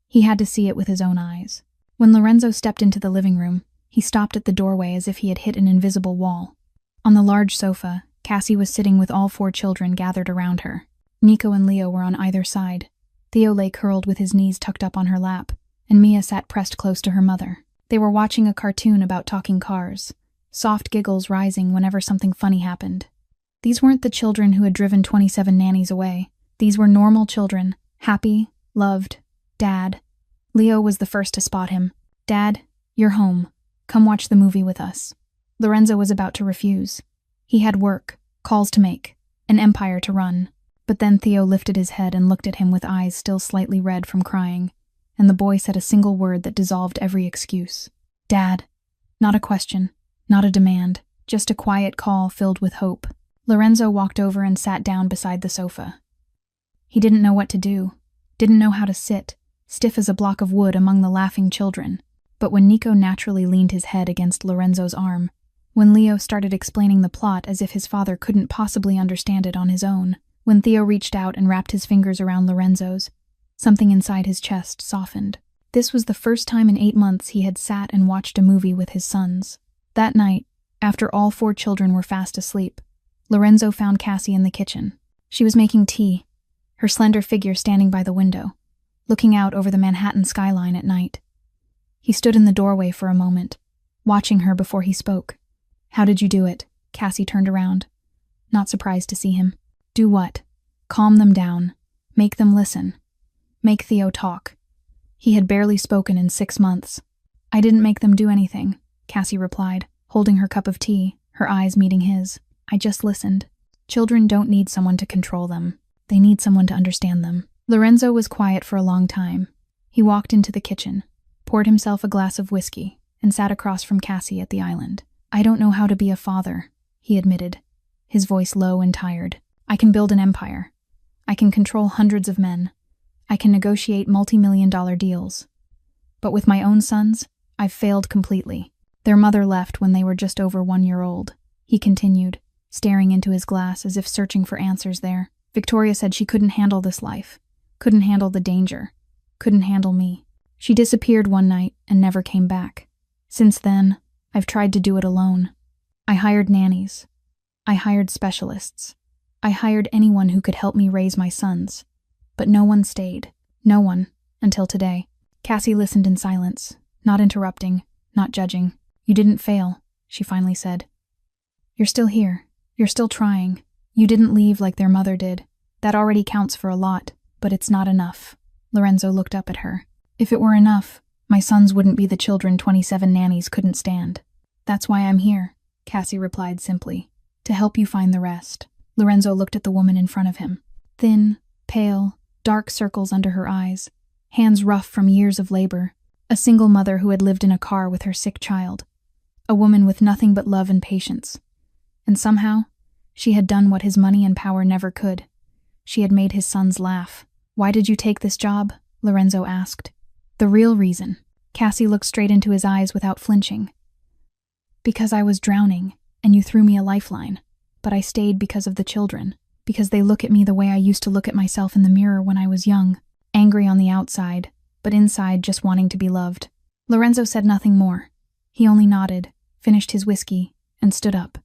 He had to see it with his own eyes. When Lorenzo stepped into the living room, he stopped at the doorway as if he had hit an invisible wall. On the large sofa, Cassie was sitting with all 4 children gathered around her. Nico and Leo were on either side. Theo lay curled with his knees tucked up on her lap, and Mia sat pressed close to her mother. They were watching a cartoon about talking cars, soft giggles rising whenever something funny happened. These weren't the children who had driven 27 nannies away. These were normal children, happy, loved. "Dad." Leo was the first to spot him. "Dad, you're home. Come watch the movie with us." Lorenzo was about to refuse. He had work, calls to make, an empire to run. But then Theo lifted his head and looked at him with eyes still slightly red from crying, and the boy said a single word that dissolved every excuse. "Dad." Not a question, not a demand, just a quiet call filled with hope. Lorenzo walked over and sat down beside the sofa. He didn't know what to do, didn't know how to sit, stiff as a block of wood among the laughing children. But when Nico naturally leaned his head against Lorenzo's arm, when Leo started explaining the plot as if his father couldn't possibly understand it on his own, when Theo reached out and wrapped his fingers around Lorenzo's, something inside his chest softened. This was the first time in 8 months he had sat and watched a movie with his sons. That night, after all 4 children were fast asleep, Lorenzo found Cassie in the kitchen. She was making tea, her slender figure standing by the window, looking out over the Manhattan skyline at night. He stood in the doorway for a moment, watching her before he spoke. "How did you do it?" Cassie turned around, not surprised to see him. "Do what?" "Calm them down. Make them listen. Make Theo talk." He had barely spoken in 6 months. "I didn't make them do anything," Cassie replied, holding her cup of tea, her eyes meeting his. "I just listened. Children don't need someone to control them. They need someone to understand them." Lorenzo was quiet for a long time. He walked into the kitchen, poured himself a glass of whiskey, and sat across from Cassie at the island. "I don't know how to be a father," he admitted, his voice low and tired. "I can build an empire. I can control hundreds of men. I can negotiate multi-million-dollar deals. But with my own sons, I've failed completely. Their mother left when they were just over 1 year old," he continued, staring into his glass as if searching for answers there. "Victoria said she couldn't handle this life, couldn't handle the danger, couldn't handle me. She disappeared one night and never came back. Since then, I've tried to do it alone. I hired nannies. I hired specialists. I hired anyone who could help me raise my sons. But no one stayed. No one, until today." Cassie listened in silence, not interrupting, not judging. "You didn't fail," she finally said. "You're still here. You're still trying. You didn't leave like their mother did. That already counts for a lot, but it's not enough." Lorenzo looked up at her. "If it were enough, my sons wouldn't be the children 27 nannies couldn't stand. That's why I'm here," Cassie replied simply. "To help you find the rest." Lorenzo looked at the woman in front of him. Thin, pale, dark circles under her eyes, hands rough from years of labor, a single mother who had lived in a car with her sick child, a woman with nothing but love and patience. And somehow, she had done what his money and power never could. She had made his sons laugh. "Why did you take this job?" Lorenzo asked. "The real reason." Cassie looked straight into his eyes without flinching. "Because I was drowning, and you threw me a lifeline. But I stayed because of the children, because they look at me the way I used to look at myself in the mirror when I was young, angry on the outside, but inside just wanting to be loved." Lorenzo said nothing more. He only nodded, finished his whiskey, and stood up.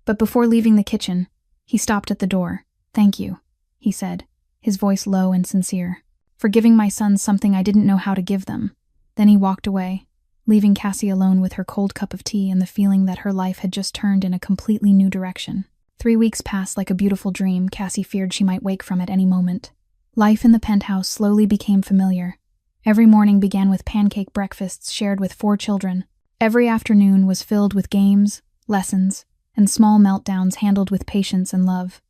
But before leaving the kitchen, he stopped at the door. "Thank you," he said, his voice low and sincere. "For giving my sons something I didn't know how to give them." Then he walked away, leaving Cassie alone with her cold cup of tea and the feeling that her life had just turned in a completely new direction. 3 weeks passed like a beautiful dream. Cassie feared she might wake from it any moment. Life in the penthouse slowly became familiar. Every morning began with pancake breakfasts shared with 4 children. Every afternoon was filled with games, lessons, and small meltdowns handled with patience and love.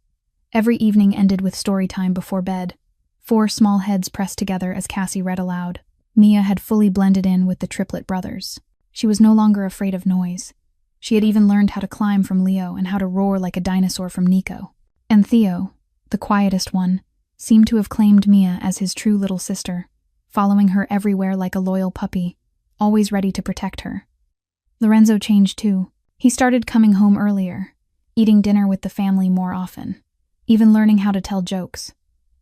Every evening ended with story time before bed. 4 small heads pressed together as Cassie read aloud. Mia had fully blended in with the Triplet brothers. She was no longer afraid of noise. She had even learned how to climb from Leo and how to roar like a dinosaur from Nico. And Theo, the quietest one, seemed to have claimed Mia as his true little sister, following her everywhere like a loyal puppy, always ready to protect her. Lorenzo changed too. He started coming home earlier, eating dinner with the family more often, even learning how to tell jokes,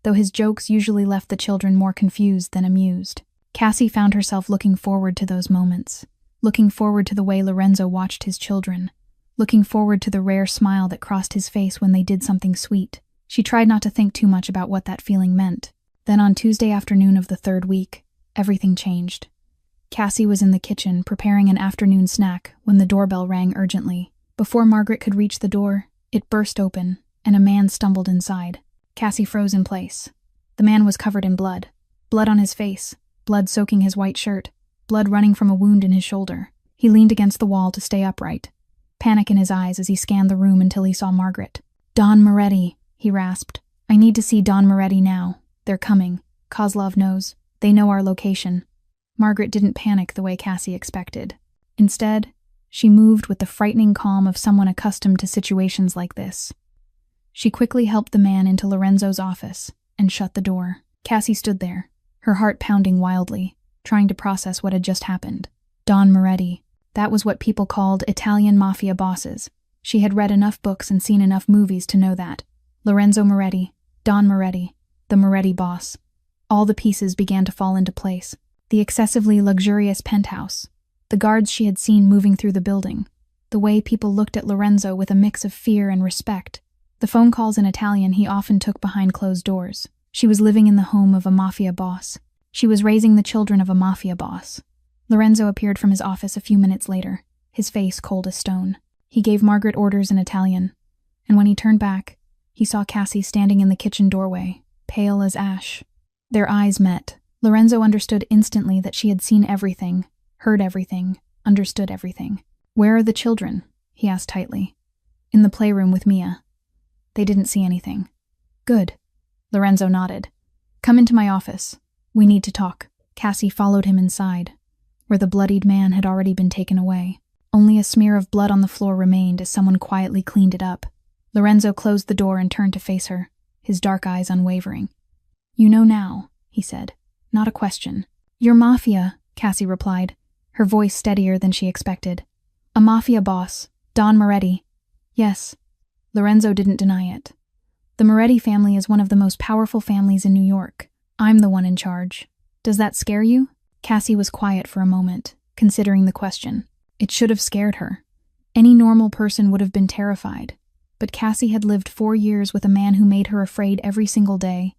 though his jokes usually left the children more confused than amused. Cassie found herself looking forward to those moments, looking forward to the way Lorenzo watched his children, looking forward to the rare smile that crossed his face when they did something sweet. She tried not to think too much about what that feeling meant. Then on Tuesday afternoon of the 3rd week, everything changed. Cassie was in the kitchen preparing an afternoon snack when the doorbell rang urgently. Before Margaret could reach the door, it burst open, and a man stumbled inside. Cassie froze in place. The man was covered in blood. Blood on his face, blood soaking his white shirt, blood running from a wound in his shoulder. He leaned against the wall to stay upright, panic in his eyes as he scanned the room until he saw Margaret. "Don Moretti," he rasped. "I need to see Don Moretti now. They're coming. Kozlov knows. They know our location." Margaret didn't panic the way Cassie expected. Instead, she moved with the frightening calm of someone accustomed to situations like this. She quickly helped the man into Lorenzo's office and shut the door. Cassie stood there, her heart pounding wildly, trying to process what had just happened. Don Moretti. That was what people called Italian mafia bosses. She had read enough books and seen enough movies to know that. Lorenzo Moretti, Don Moretti, the Moretti boss. All the pieces began to fall into place. The excessively luxurious penthouse, the guards she had seen moving through the building, the way people looked at Lorenzo with a mix of fear and respect. The phone calls in Italian he often took behind closed doors. She was living in the home of a mafia boss. She was raising the children of a mafia boss. Lorenzo appeared from his office a few minutes later, his face cold as stone. He gave Margaret orders in Italian, and when he turned back, he saw Cassie standing in the kitchen doorway, pale as ash. Their eyes met. Lorenzo understood instantly that she had seen everything, heard everything, understood everything. "Where are the children?" he asked tightly. "In the playroom with Mia. They didn't see anything." "Good." Lorenzo nodded. "Come into my office. We need to talk." Cassie followed him inside, where the bloodied man had already been taken away. Only a smear of blood on the floor remained as someone quietly cleaned it up. Lorenzo closed the door and turned to face her, his dark eyes unwavering. "You know now," he said. "Not a question." "You're Mafia," Cassie replied, her voice steadier than she expected. "A Mafia boss, Don Moretti." "Yes." Lorenzo didn't deny it. "The Moretti family is one of the most powerful families in New York. I'm the one in charge. Does that scare you?" Cassie was quiet for a moment, considering the question. It should have scared her. Any normal person would have been terrified. But Cassie had lived 4 years with a man who made her afraid every single day.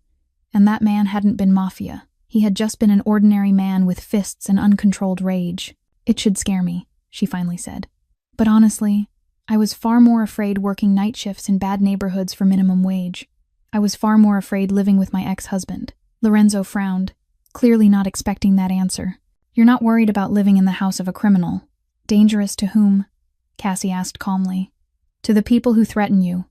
And that man hadn't been Mafia. He had just been an ordinary man with fists and uncontrolled rage. "It should scare me," she finally said. "But honestly, I was far more afraid working night shifts in bad neighborhoods for minimum wage. I was far more afraid living with my ex-husband." Lorenzo frowned, clearly not expecting that answer. "You're not worried about living in the house of a criminal. Dangerous to whom?" Cassie asked calmly. "To the people who threaten you,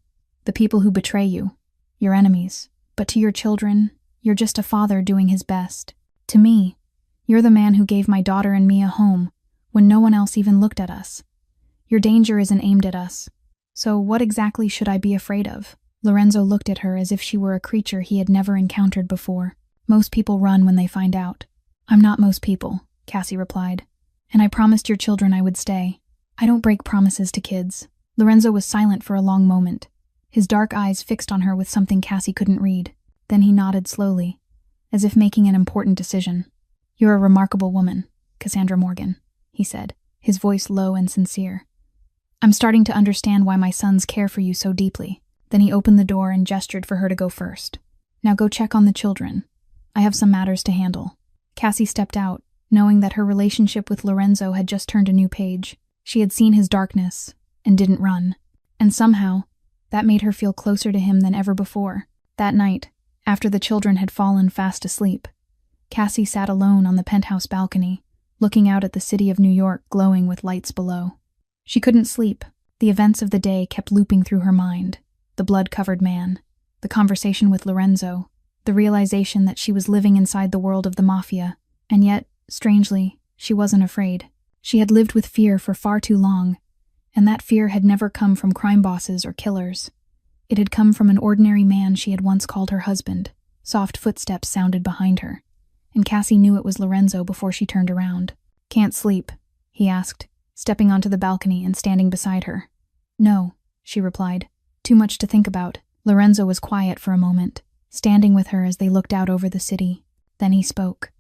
the people who betray you, your enemies. But to your children, you're just a father doing his best. To me, you're the man who gave my daughter and me a home when no one else even looked at us. Your danger isn't aimed at us. So what exactly should I be afraid of?" Lorenzo looked at her as if she were a creature he had never encountered before. "Most people run when they find out." "I'm not most people," Cassie replied. "And I promised your children I would stay. I don't break promises to kids." Lorenzo was silent for a long moment, his dark eyes fixed on her with something Cassie couldn't read. Then he nodded slowly, as if making an important decision. "You're a remarkable woman, Cassandra Morgan," he said, his voice low and sincere. "I'm starting to understand why my sons care for you so deeply." Then he opened the door and gestured for her to go first. Now go check on the children. I have some matters to handle." Cassie stepped out, knowing that her relationship with Lorenzo had just turned a new page. She had seen his darkness and didn't run. And somehow, that made her feel closer to him than ever before. That night, after the children had fallen fast asleep, Cassie sat alone on the penthouse balcony, looking out at the city of New York glowing with lights below. She couldn't sleep. The events of the day kept looping through her mind. The blood-covered man, the conversation with Lorenzo, the realization that she was living inside the world of the Mafia, and yet, strangely, she wasn't afraid. She had lived with fear for far too long, and that fear had never come from crime bosses or killers. It had come from an ordinary man she had once called her husband. Soft footsteps sounded behind her, and Cassie knew it was Lorenzo before she turned around. "Can't sleep?" he asked, stepping onto the balcony and standing beside her. "No," she replied. "Too much to think about." Lorenzo was quiet for a moment, standing with her as they looked out over the city. Then he spoke,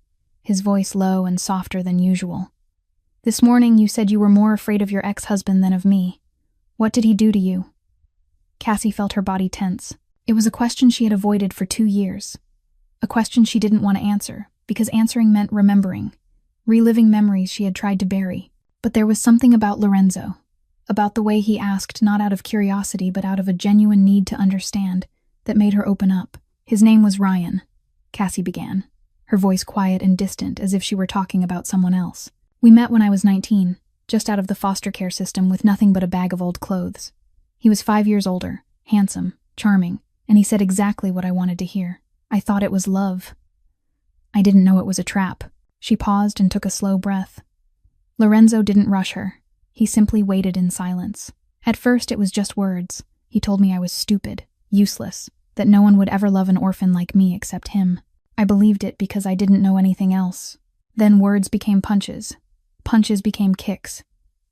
his voice low and softer than usual. "This morning you said you were more afraid of your ex-husband than of me. What did he do to you?" Cassie felt her body tense. It was a question she had avoided for 2 years. A question she didn't want to answer, because answering meant remembering, reliving memories she had tried to bury. But there was something about Lorenzo, about the way he asked not out of curiosity but out of a genuine need to understand, that made her open up. "His name was Ryan," Cassie began, her voice quiet and distant as if she were talking about someone else. "We met when I was 19, just out of the foster care system with nothing but a bag of old clothes. He was 5 years older, handsome, charming, and he said exactly what I wanted to hear. I thought it was love. I didn't know it was a trap." She paused and took a slow breath. Lorenzo didn't rush her. He simply waited in silence. At first it was just words. He told me I was stupid, useless, that no one would ever love an orphan like me except him. I believed it because I didn't know anything else. Then words became punches. Punches became kicks.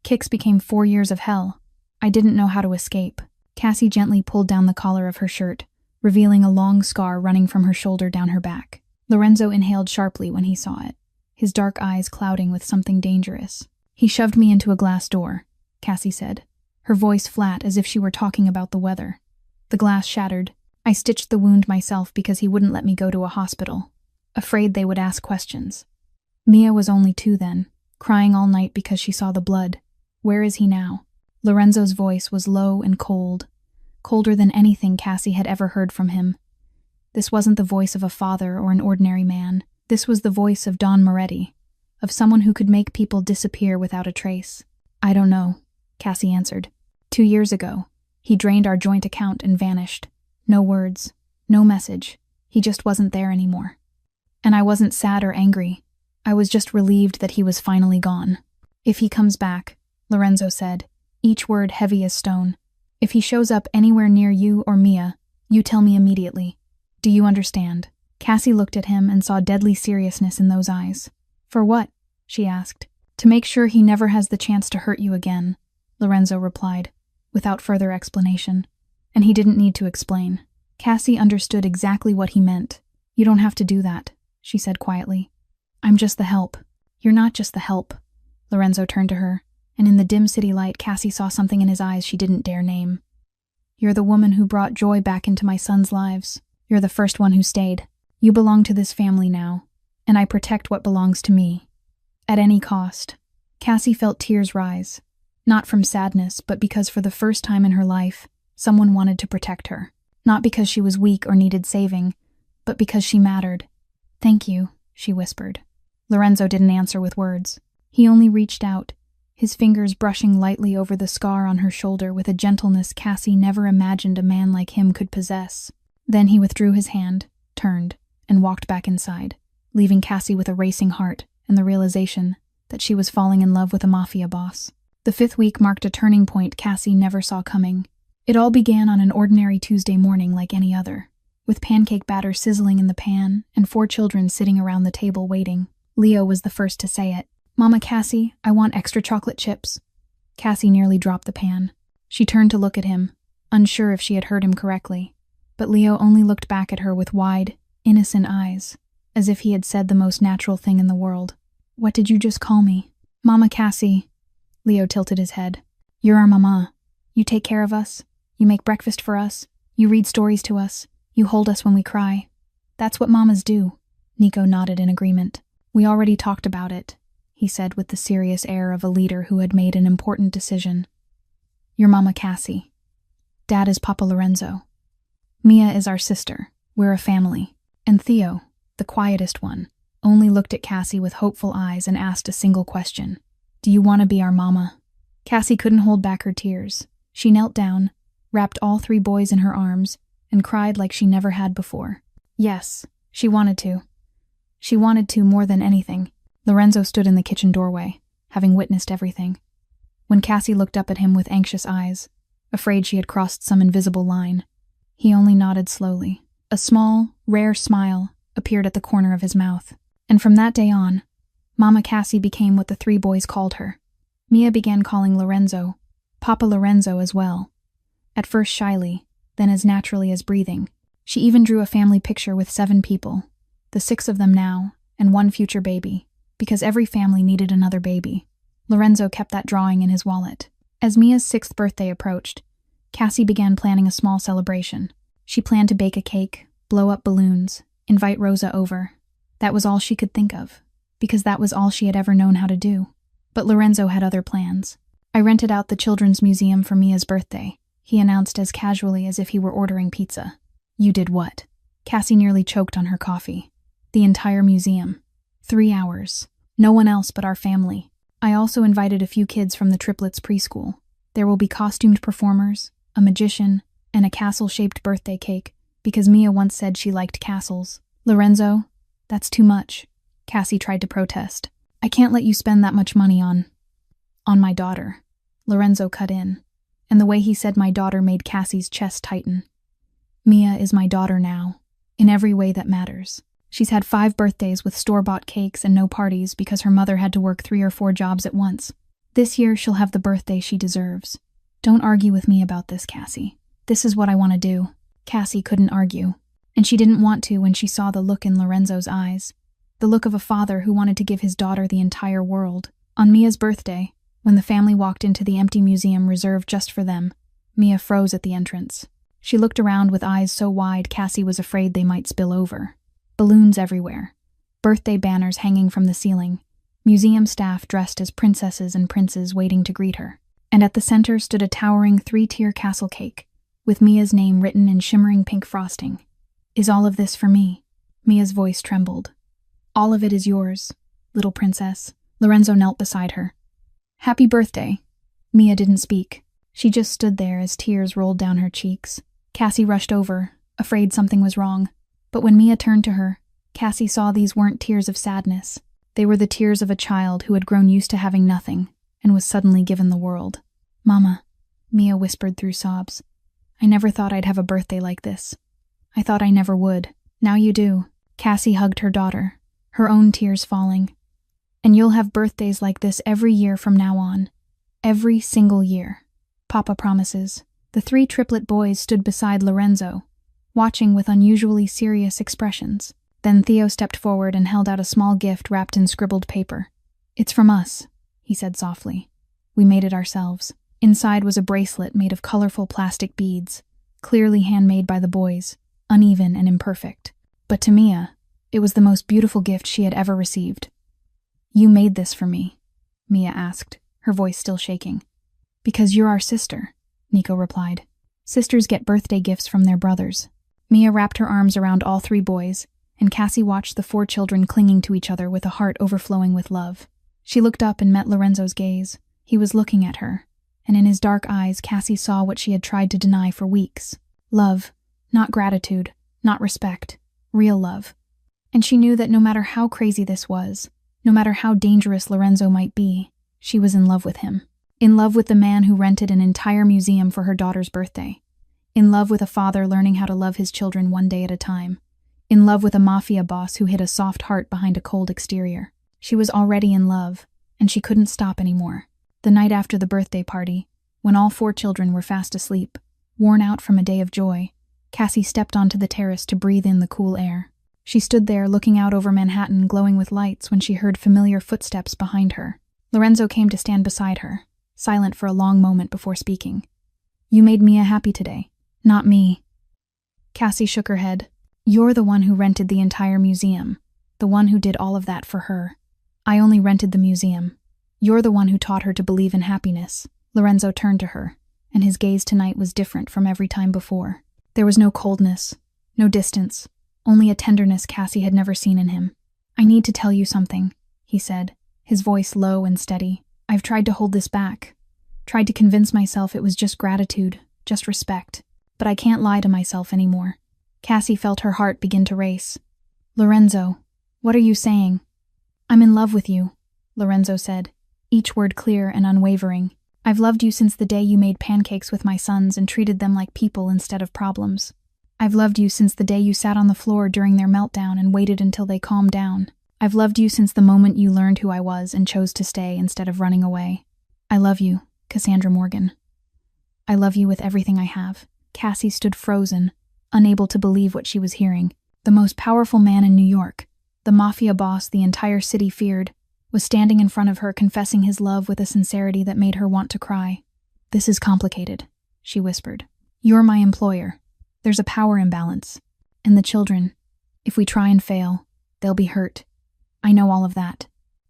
Kicks became 4 years of hell. I didn't know how to escape. Cassie gently pulled down the collar of her shirt, revealing a long scar running from her shoulder down her back. Lorenzo inhaled sharply when he saw it, his dark eyes clouding with something dangerous. "He shoved me into a glass door," Cassie said, her voice flat as if she were talking about the weather. "The glass shattered. I stitched the wound myself because he wouldn't let me go to a hospital, afraid they would ask questions. Mia was only 2 then, crying all night because she saw the blood. Where is he now?" Lorenzo's voice was low and cold, colder than anything Cassie had ever heard from him. This wasn't the voice of a father or an ordinary man. This was the voice of Don Moretti, of someone who could make people disappear without a trace. "I don't know," Cassie answered. 2 years ago, he drained our joint account and vanished. No words, no message. He just wasn't there anymore. And I wasn't sad or angry. I was just relieved that he was finally gone. "If he comes back," Lorenzo said, each word heavy as stone, "if he shows up anywhere near you or Mia, you tell me immediately. Do you understand?" Cassie looked at him and saw deadly seriousness in those eyes. "For what?" she asked. "To make sure he never has the chance to hurt you again," Lorenzo replied, without further explanation. And he didn't need to explain. Cassie understood exactly what he meant. "You don't have to do that," she said quietly. "I'm just the help." "You're not just the help." Lorenzo turned to her, and in the dim city light Cassie saw something in his eyes she didn't dare name. "You're the woman who brought joy back into my son's lives. You're the first one who stayed. You belong to this family now, and I protect what belongs to me. At any cost." Cassie felt tears rise, not from sadness, but because for the first time in her life, someone wanted to protect her. Not because she was weak or needed saving, but because she mattered. "Thank you," she whispered. Lorenzo didn't answer with words. He only reached out, his fingers brushing lightly over the scar on her shoulder with a gentleness Cassie never imagined a man like him could possess. Then he withdrew his hand, turned, and walked back inside, leaving Cassie with a racing heart and the realization that she was falling in love with a mafia boss. The 5th week marked a turning point Cassie never saw coming. It all began on an ordinary Tuesday morning like any other, with pancake batter sizzling in the pan and 4 children sitting around the table waiting. Leo was the first to say it. "Mama Cassie, I want extra chocolate chips." Cassie nearly dropped the pan. She turned to look at him, unsure if she had heard him correctly, but Leo only looked back at her with wide, innocent eyes, as if he had said the most natural thing in the world. "What did you just call me?" "Mama Cassie." Leo tilted his head. "You're our mama. You take care of us. You make breakfast for us. You read stories to us. You hold us when we cry. That's what mamas do. Nico nodded in agreement. We already talked about it, he said with the serious air of a leader who had made an important decision. Your mama Cassie. Dad is Papa Lorenzo. Mia is our sister. We're a family. And Theo, the quietest one, only looked at Cassie with hopeful eyes and asked a single question. Do you want to be our mama? Cassie couldn't hold back her tears. She knelt down, wrapped all 3 boys in her arms, and cried like she never had before. Yes, she wanted to. She wanted to more than anything. Lorenzo stood in the kitchen doorway, having witnessed everything. When Cassie looked up at him with anxious eyes, afraid she had crossed some invisible line, he only nodded slowly. A small, rare smile appeared at the corner of his mouth. And from that day on, Mama Cassie became what the 3 boys called her. Mia began calling Lorenzo Papa Lorenzo as well. At first shyly, then as naturally as breathing. She even drew a family picture with 7 people, the 6 of them now, and 1 future baby, because every family needed another baby. Lorenzo kept that drawing in his wallet. As Mia's 6th birthday approached, Cassie began planning a small celebration. She planned to bake a cake, blow up balloons, invite Rosa over. That was all she could think of, because that was all she had ever known how to do. But Lorenzo had other plans. I rented out the Children's Museum for Mia's birthday, he announced as casually as if he were ordering pizza. You did what? Cassie nearly choked on her coffee. The entire museum. 3 hours. No one else but our family. I also invited a few kids from the Triplets preschool. There will be costumed performers, a magician, and a castle-shaped birthday cake, because Mia once said she liked castles. Lorenzo, that's too much. Cassie tried to protest. I can't let you spend that much money on my daughter. Lorenzo cut in, and the way he said my daughter made Cassie's chest tighten. Mia is my daughter now, in every way that matters. She's had 5 birthdays with store-bought cakes and no parties because her mother had to work 3 or 4 jobs at once. This year she'll have the birthday she deserves. Don't argue with me about this, Cassie. This is what I want to do. Cassie couldn't argue, and she didn't want to when she saw the look in Lorenzo's eyes. The look of a father who wanted to give his daughter the entire world. On Mia's birthday, when the family walked into the empty museum reserved just for them, Mia froze at the entrance. She looked around with eyes so wide Cassie was afraid they might spill over. Balloons everywhere. Birthday banners hanging from the ceiling. Museum staff dressed as princesses and princes waiting to greet her. And at the center stood a towering 3-tier castle cake, with Mia's name written in shimmering pink frosting. Is all of this for me? Mia's voice trembled. All of it is yours, little princess. Lorenzo knelt beside her. Happy birthday. Mia didn't speak. She just stood there as tears rolled down her cheeks. Cassie rushed over, afraid something was wrong. But when Mia turned to her, Cassie saw these weren't tears of sadness. They were the tears of a child who had grown used to having nothing and was suddenly given the world. Mama, Mia whispered through sobs. I never thought I'd have a birthday like this. I thought I never would. Now you do. Cassie hugged her daughter, her own tears falling. And you'll have birthdays like this every year from now on. Every single year. Papa promises. The 3 triplet boys stood beside Lorenzo, watching with unusually serious expressions. Then Theo stepped forward and held out a small gift wrapped in scribbled paper. It's from us, he said softly. We made it ourselves. Inside was a bracelet made of colorful plastic beads, clearly handmade by the boys, uneven and imperfect. But to Mia, it was the most beautiful gift she had ever received. You made this for me, Mia asked, her voice still shaking. Because you're our sister, Nico replied. Sisters get birthday gifts from their brothers. Mia wrapped her arms around all 3 boys, and Cassie watched the 4 children clinging to each other with a heart overflowing with love. She looked up and met Lorenzo's gaze. He was looking at her, and in his dark eyes Cassie saw what she had tried to deny for weeks. Love, not gratitude, not respect, real love. And she knew that no matter how crazy this was, no matter how dangerous Lorenzo might be, she was in love with him. In love with the man who rented an entire museum for her daughter's birthday. In love with a father learning how to love his children one day at a time. In love with a mafia boss who hid a soft heart behind a cold exterior. She was already in love, and she couldn't stop anymore. The night after the birthday party, when all 4 children were fast asleep, worn out from a day of joy, Cassie stepped onto the terrace to breathe in the cool air. She stood there looking out over Manhattan glowing with lights when she heard familiar footsteps behind her. Lorenzo came to stand beside her, silent for a long moment before speaking. You made Mia happy today, not me. Cassie shook her head. You're the one who rented the entire museum, the one who did all of that for her. I only rented the museum. You're the one who taught her to believe in happiness. Lorenzo turned to her, and his gaze tonight was different from every time before. There was no coldness, no distance, only a tenderness Cassie had never seen in him. I need to tell you something, he said, his voice low and steady. I've tried to hold this back, tried to convince myself it was just gratitude, just respect, but I can't lie to myself anymore. Cassie felt her heart begin to race. Lorenzo, what are you saying? I'm in love with you, Lorenzo said, each word clear and unwavering. I've loved you since the day you made pancakes with my sons and treated them like people instead of problems. I've loved you since the day you sat on the floor during their meltdown and waited until they calmed down. I've loved you since the moment you learned who I was and chose to stay instead of running away. I love you, Cassandra Morgan. I love you with everything I have. Cassie stood frozen, unable to believe what she was hearing. The most powerful man in New York, the mafia boss the entire city feared, was standing in front of her confessing his love with a sincerity that made her want to cry. This is complicated, she whispered. You're my employer. There's a power imbalance. And the children, if we try and fail, they'll be hurt. I know all of that.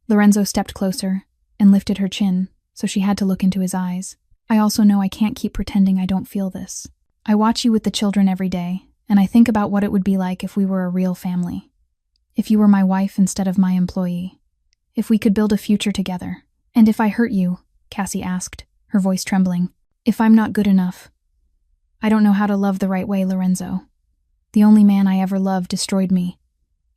Lorenzo stepped closer and lifted her chin, so she had to look into his eyes. I also know I can't keep pretending I don't feel this. I watch you with the children every day, and I think about what it would be like if we were a real family. If you were my wife instead of my employee. If we could build a future together. And if I hurt you, Cassie asked, her voice trembling. If I'm not good enough. I don't know how to love the right way, Lorenzo. The only man I ever loved destroyed me.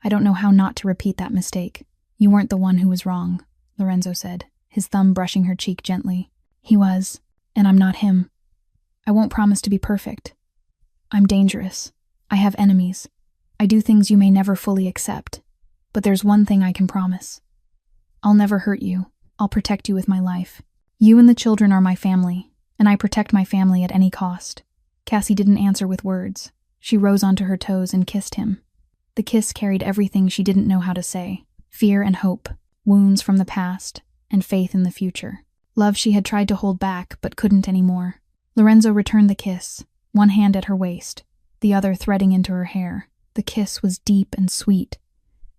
I don't know how not to repeat that mistake. You weren't the one who was wrong, Lorenzo said, his thumb brushing her cheek gently. He was, and I'm not him. I won't promise to be perfect. I'm dangerous. I have enemies. I do things you may never fully accept. But there's one thing I can promise. I'll never hurt you. I'll protect you with my life. You and the children are my family, and I protect my family at any cost. Cassie didn't answer with words. She rose onto her toes and kissed him. The kiss carried everything she didn't know how to say. Fear and hope, wounds from the past, and faith in the future. Love she had tried to hold back but couldn't anymore. Lorenzo returned the kiss, one hand at her waist, the other threading into her hair. The kiss was deep and sweet,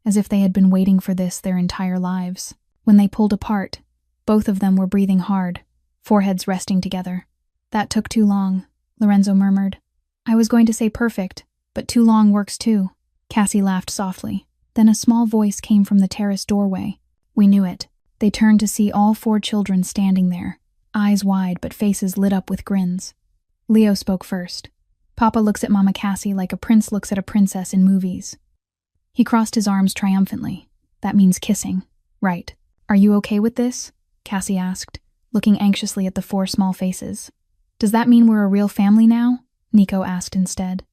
as if they had been waiting for this their entire lives. When they pulled apart, both of them were breathing hard, foreheads resting together. That took too long, Lorenzo murmured. I was going to say perfect, but too long works too. Cassie laughed softly. Then a small voice came from the terrace doorway. We knew it. They turned to see all 4 children standing there, eyes wide but faces lit up with grins. Leo spoke first. Papa looks at Mama Cassie like a prince looks at a princess in movies. He crossed his arms triumphantly. That means kissing. Right. Are you okay with this? Cassie asked, looking anxiously at the 4 small faces. Does that mean we're a real family now? Nico asked instead.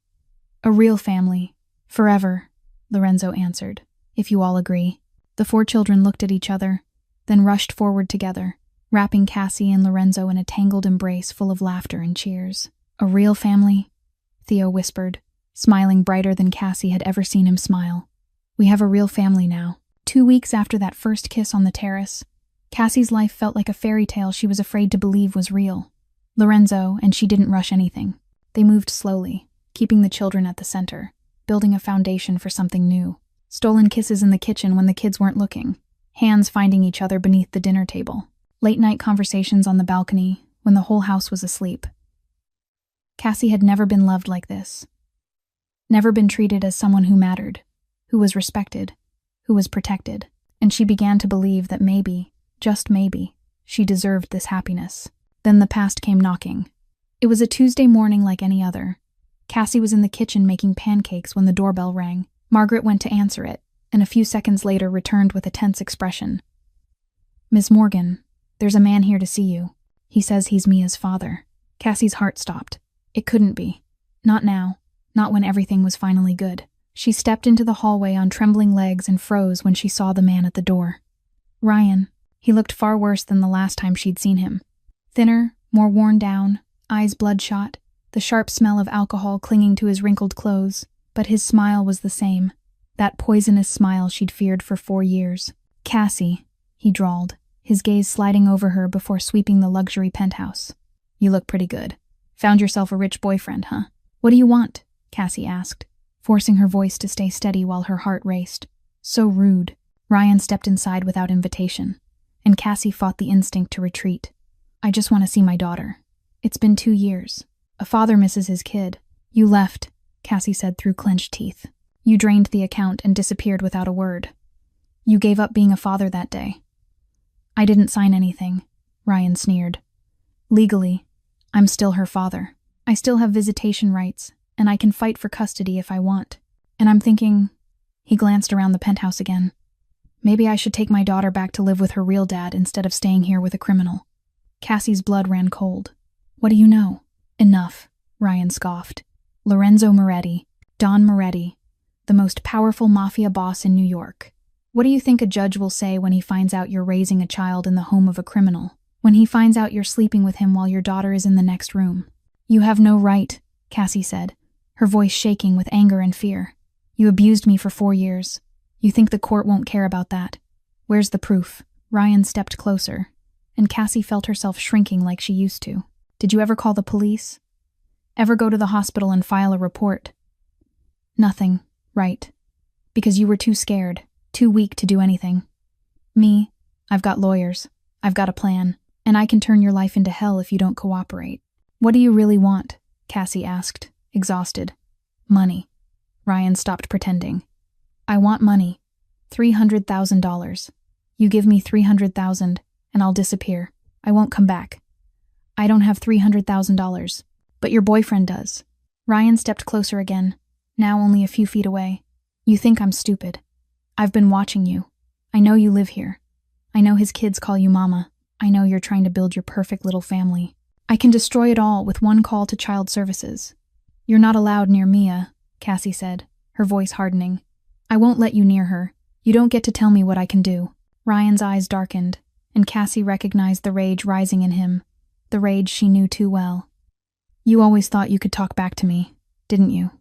A real family. Forever, Lorenzo answered, if you all agree. The 4 children looked at each other, then rushed forward together, wrapping Cassie and Lorenzo in a tangled embrace full of laughter and cheers. A real family? Theo whispered, smiling brighter than Cassie had ever seen him smile. We have a real family now. 2 weeks after that first kiss on the terrace, Cassie's life felt like a fairy tale she was afraid to believe was real. Lorenzo and she didn't rush anything. They moved slowly, keeping the children at the center, building a foundation for something new. Stolen kisses in the kitchen when the kids weren't looking. Hands finding each other beneath the dinner table. Late-night conversations on the balcony when the whole house was asleep. Cassie had never been loved like this. Never been treated as someone who mattered, who was respected, who was protected. And she began to believe that maybe, just maybe, she deserved this happiness. Then the past came knocking. It was a Tuesday morning like any other. Cassie was in the kitchen making pancakes when the doorbell rang. Margaret went to answer it, and a few seconds later returned with a tense expression. Miss Morgan, there's a man here to see you. He says he's Mia's father. Cassie's heart stopped. It couldn't be. Not now. Not when everything was finally good. She stepped into the hallway on trembling legs and froze when she saw the man at the door. Ryan. He looked far worse than the last time she'd seen him. Thinner, more worn down, eyes bloodshot, the sharp smell of alcohol clinging to his wrinkled clothes, but his smile was the same. That poisonous smile she'd feared for 4 years. Cassie, he drawled, his gaze sliding over her before sweeping the luxury penthouse. You look pretty good. Found yourself a rich boyfriend, huh? What do you want? Cassie asked, forcing her voice to stay steady while her heart raced. So rude. Ryan stepped inside without invitation, and Cassie fought the instinct to retreat. I just want to see my daughter. It's been 2 years. A father misses his kid. You left, Cassie said through clenched teeth. You drained the account and disappeared without a word. You gave up being a father that day. I didn't sign anything, Ryan sneered. Legally, I'm still her father. I still have visitation rights, and I can fight for custody if I want. And I'm thinking, he glanced around the penthouse again. Maybe I should take my daughter back to live with her real dad instead of staying here with a criminal. Cassie's blood ran cold. What do you know? Enough, Ryan scoffed. Lorenzo Moretti, Don Moretti, the most powerful mafia boss in New York. What do you think a judge will say when he finds out you're raising a child in the home of a criminal? When he finds out you're sleeping with him while your daughter is in the next room? You have no right, Cassie said, her voice shaking with anger and fear. You abused me for 4 years. You think the court won't care about that? Where's the proof? Ryan stepped closer, and Cassie felt herself shrinking like she used to. Did you ever call the police? Ever go to the hospital and file a report? Nothing, right? Because you were too scared, too weak to do anything. Me, I've got lawyers, I've got a plan, and I can turn your life into hell if you don't cooperate. What do you really want? Cassie asked, exhausted. Money. Ryan stopped pretending. I want money. $300,000. You give me $300,000, and I'll disappear. I won't come back. I don't have $300,000, but your boyfriend does. Ryan stepped closer again, now only a few feet away. You think I'm stupid. I've been watching you. I know you live here. I know his kids call you mama. I know you're trying to build your perfect little family. I can destroy it all with one call to child services. You're not allowed near Mia, Cassie said, her voice hardening. I won't let you near her. You don't get to tell me what I can do. Ryan's eyes darkened, and Cassie recognized the rage rising in him, the rage she knew too well. You always thought you could talk back to me, didn't you?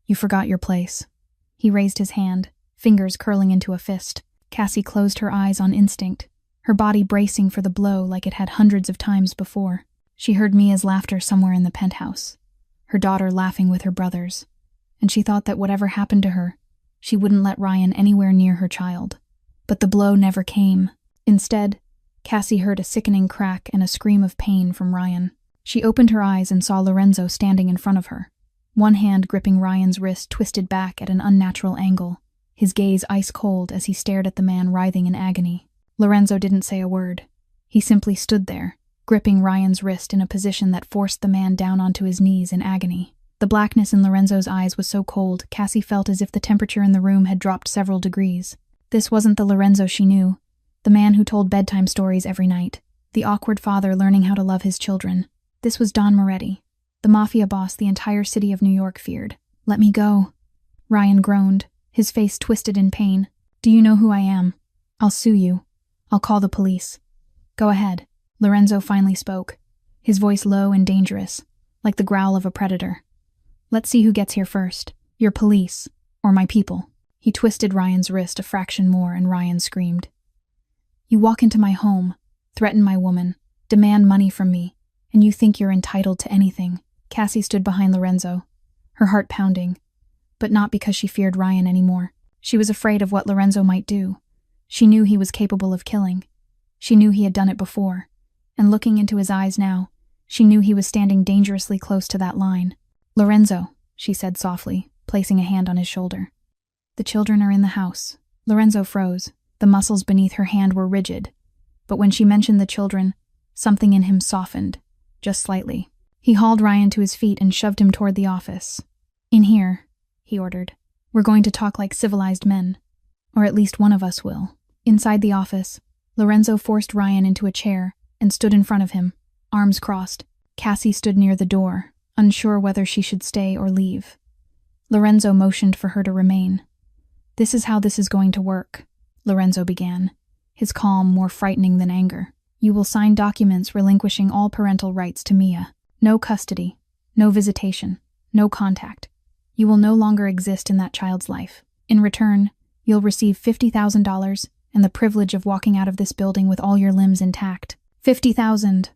You forgot your place. He raised his hand, fingers curling into a fist. Cassie closed her eyes on instinct, her body bracing for the blow like it had hundreds of times before. She heard Mia's laughter somewhere in the penthouse, her daughter laughing with her brothers, and she thought that whatever happened to her, she wouldn't let Ryan anywhere near her child. But the blow never came. Instead, Cassie heard a sickening crack and a scream of pain from Ryan. She opened her eyes and saw Lorenzo standing in front of her, one hand gripping Ryan's wrist twisted back at an unnatural angle, his gaze ice cold as he stared at the man writhing in agony. Lorenzo didn't say a word. He simply stood there, gripping Ryan's wrist in a position that forced the man down onto his knees in agony. The blackness in Lorenzo's eyes was so cold, Cassie felt as if the temperature in the room had dropped several degrees. This wasn't the Lorenzo she knew, the man who told bedtime stories every night, the awkward father learning how to love his children. This was Don Moretti, the mafia boss the entire city of New York feared. Let me go. Ryan groaned, his face twisted in pain. Do you know who I am? I'll sue you. I'll call the police. Go ahead. Lorenzo finally spoke, his voice low and dangerous, like the growl of a predator. Let's see who gets here first, your police, or my people. He twisted Ryan's wrist a fraction more and Ryan screamed. You walk into my home, threaten my woman, demand money from me, and you think you're entitled to anything. Cassie stood behind Lorenzo, her heart pounding, but not because she feared Ryan anymore. She was afraid of what Lorenzo might do. She knew he was capable of killing. She knew he had done it before, and looking into his eyes now, she knew he was standing dangerously close to that line. Lorenzo, she said softly, placing a hand on his shoulder. The children are in the house. Lorenzo froze. The muscles beneath her hand were rigid. But when she mentioned the children, something in him softened, just slightly. He hauled Ryan to his feet and shoved him toward the office. In here, he ordered. We're going to talk like civilized men. Or at least one of us will. Inside the office, Lorenzo forced Ryan into a chair and stood in front of him, arms crossed. Cassie stood near the door, unsure whether she should stay or leave. Lorenzo motioned for her to remain. This is how this is going to work, Lorenzo began, his calm more frightening than anger. You will sign documents relinquishing all parental rights to Mia. No custody, no visitation, no contact. You will no longer exist in that child's life. In return, you'll receive $50,000 and the privilege of walking out of this building with all your limbs intact. $50,000,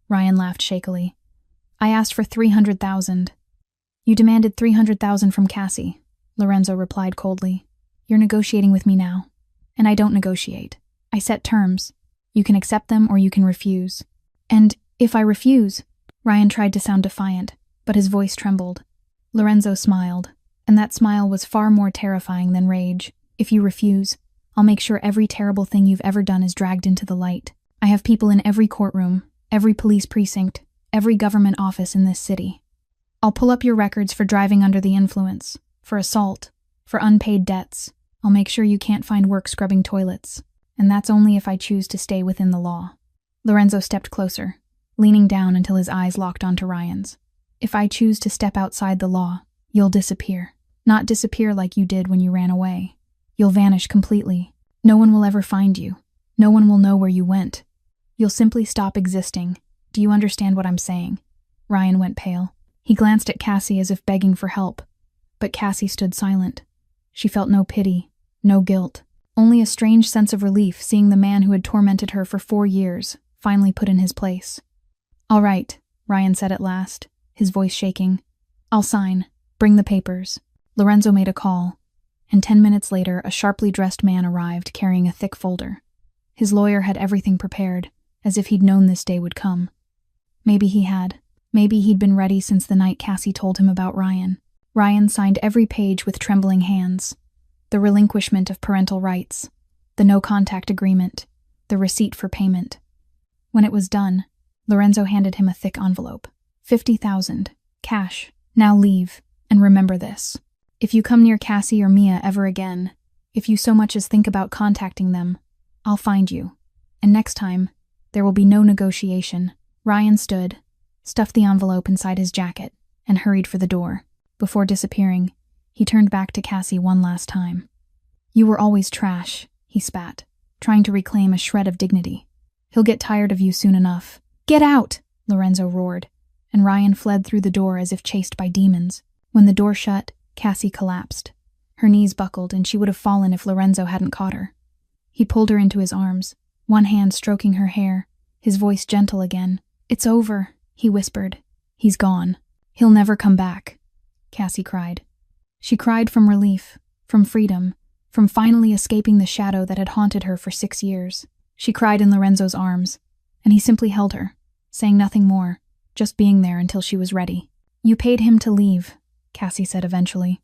Ryan laughed shakily. I asked for $300,000. You demanded $300,000 from Cassie. Lorenzo replied coldly. You're negotiating with me now. And I don't negotiate. I set terms. You can accept them or you can refuse. And if I refuse, Ryan tried to sound defiant, but his voice trembled. Lorenzo smiled, and that smile was far more terrifying than rage. If you refuse, I'll make sure every terrible thing you've ever done is dragged into the light. I have people in every courtroom, every police precinct, every government office in this city. I'll pull up your records for driving under the influence, for assault, for unpaid debts. I'll make sure you can't find work scrubbing toilets. And that's only if I choose to stay within the law. Lorenzo stepped closer, leaning down until his eyes locked onto Ryan's. If I choose to step outside the law, you'll disappear. Not disappear like you did when you ran away. You'll vanish completely. No one will ever find you. No one will know where you went. You'll simply stop existing. Do you understand what I'm saying? Ryan went pale. He glanced at Cassie as if begging for help. But Cassie stood silent. She felt no pity, no guilt. Only a strange sense of relief seeing the man who had tormented her for 4 years finally put in his place. All right, Ryan said at last, his voice shaking. I'll sign. Bring the papers. Lorenzo made a call, and 10 minutes later a sharply dressed man arrived carrying a thick folder. His lawyer had everything prepared, as if he'd known this day would come. Maybe he had. Maybe he'd been ready since the night Cassie told him about Ryan. Ryan signed every page with trembling hands. The relinquishment of parental rights, the no-contact agreement, the receipt for payment. When it was done, Lorenzo handed him a thick envelope. 50,000, cash. Now leave, and remember this. If you come near Cassie or Mia ever again, if you so much as think about contacting them, I'll find you. And next time, there will be no negotiation. Ryan stood, stuffed the envelope inside his jacket, and hurried for the door. Before disappearing, he turned back to Cassie one last time. You were always trash, he spat, trying to reclaim a shred of dignity. He'll get tired of you soon enough. Get out! Lorenzo roared, and Ryan fled through the door as if chased by demons. When the door shut, Cassie collapsed. Her knees buckled, and she would have fallen if Lorenzo hadn't caught her. He pulled her into his arms, one hand stroking her hair, his voice gentle again. It's over, he whispered. He's gone. He'll never come back, Cassie cried. She cried from relief, from freedom, from finally escaping the shadow that had haunted her for 6 years. She cried in Lorenzo's arms, and he simply held her, saying nothing more, just being there until she was ready. You paid him to leave, Cassie said eventually.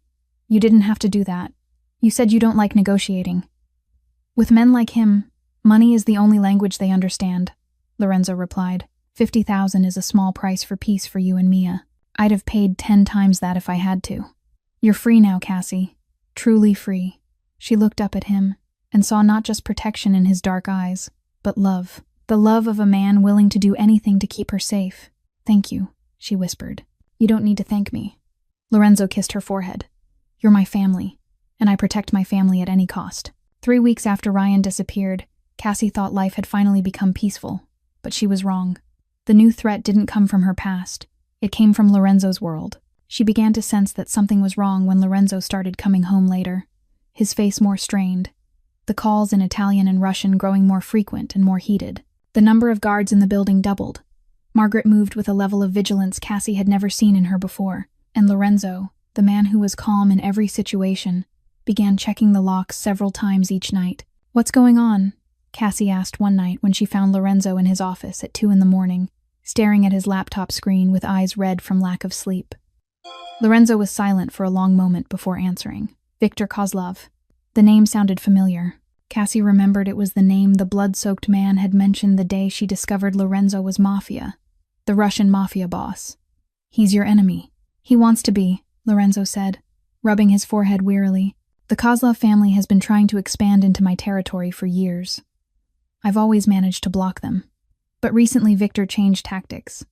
You didn't have to do that. You said you don't like negotiating. With men like him, money is the only language they understand, Lorenzo replied. 50,000 is a small price for peace for you and Mia. I'd have paid 10 times that if I had to. You're free now, Cassie. Truly free. She looked up at him and saw not just protection in his dark eyes, but love. The love of a man willing to do anything to keep her safe. Thank you, she whispered. You don't need to thank me. Lorenzo kissed her forehead. You're my family, and I protect my family at any cost. 3 weeks after Ryan disappeared, Cassie thought life had finally become peaceful, but she was wrong. The new threat didn't come from her past. It came from Lorenzo's world. She began to sense that something was wrong when Lorenzo started coming home later, his face more strained, the calls in Italian and Russian growing more frequent and more heated. The number of guards in the building doubled. Margaret moved with a level of vigilance Cassie had never seen in her before, and Lorenzo, the man who was calm in every situation, began checking the locks several times each night. What's going on? Cassie asked one night when she found Lorenzo in his office at 2 a.m, staring at his laptop screen with eyes red from lack of sleep. Lorenzo was silent for a long moment before answering. Viktor Kozlov. The name sounded familiar. Cassie remembered it was the name the blood-soaked man had mentioned the day she discovered Lorenzo was mafia, the Russian mafia boss. He's your enemy. He wants to be, Lorenzo said, rubbing his forehead wearily. The Kozlov family has been trying to expand into my territory for years. I've always managed to block them. But recently Viktor changed tactics.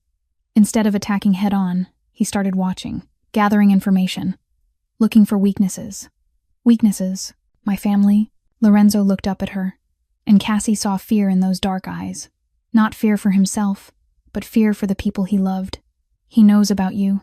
Instead of attacking head-on, he started watching, gathering information, looking for weaknesses. Weaknesses, my family. Lorenzo looked up at her, and Cassie saw fear in those dark eyes. Not fear for himself, but fear for the people he loved. He knows about you,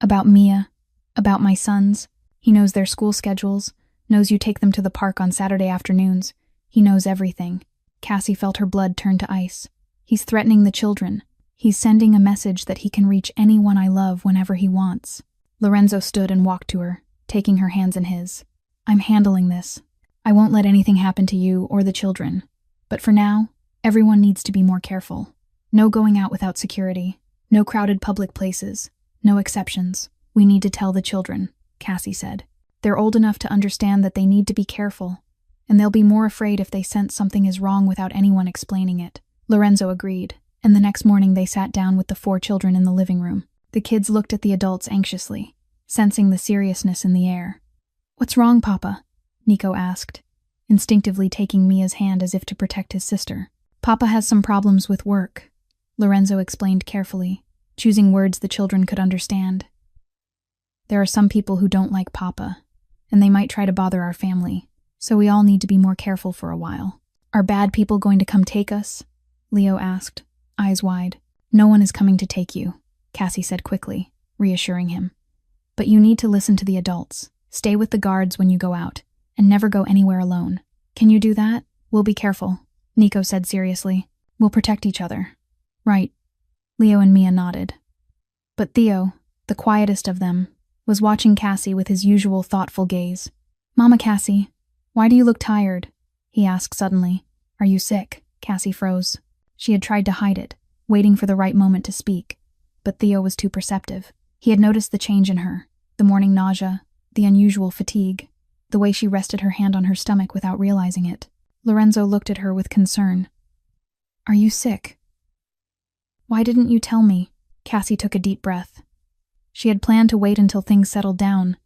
about Mia, about my sons. He knows their school schedules, knows you take them to the park on Saturday afternoons. He knows everything. Cassie felt her blood turn to ice. He's threatening the children. He's sending a message that he can reach anyone I love whenever he wants. Lorenzo stood and walked to her, taking her hands in his. I'm handling this. I won't let anything happen to you or the children. But for now, everyone needs to be more careful. No going out without security. No crowded public places. No exceptions. We need to tell the children, Cassie said. They're old enough to understand that they need to be careful, and they'll be more afraid if they sense something is wrong without anyone explaining it. Lorenzo agreed, and the next morning they sat down with the 4 children in the living room. The kids looked at the adults anxiously, sensing the seriousness in the air. What's wrong, Papa? Nico asked, instinctively taking Mia's hand as if to protect his sister. Papa has some problems with work, Lorenzo explained carefully, choosing words the children could understand. There are some people who don't like Papa, and they might try to bother our family, so we all need to be more careful for a while. Are bad people going to come take us? Leo asked, eyes wide. No one is coming to take you, Cassie said quickly, reassuring him. But you need to listen to the adults. Stay with the guards when you go out, and never go anywhere alone. Can you do that? We'll be careful, Nico said seriously. We'll protect each other. Right. Leo and Mia nodded. But Theo, the quietest of them, was watching Cassie with his usual thoughtful gaze. Mama Cassie, why do you look tired? He asked suddenly. Are you sick? Cassie froze. She had tried to hide it, waiting for the right moment to speak. But Theo was too perceptive. He had noticed the change in her, the morning nausea, the unusual fatigue, the way she rested her hand on her stomach without realizing it. Lorenzo looked at her with concern. Are you sick? Why didn't you tell me? Cassie took a deep breath. She had planned to wait until things settled down,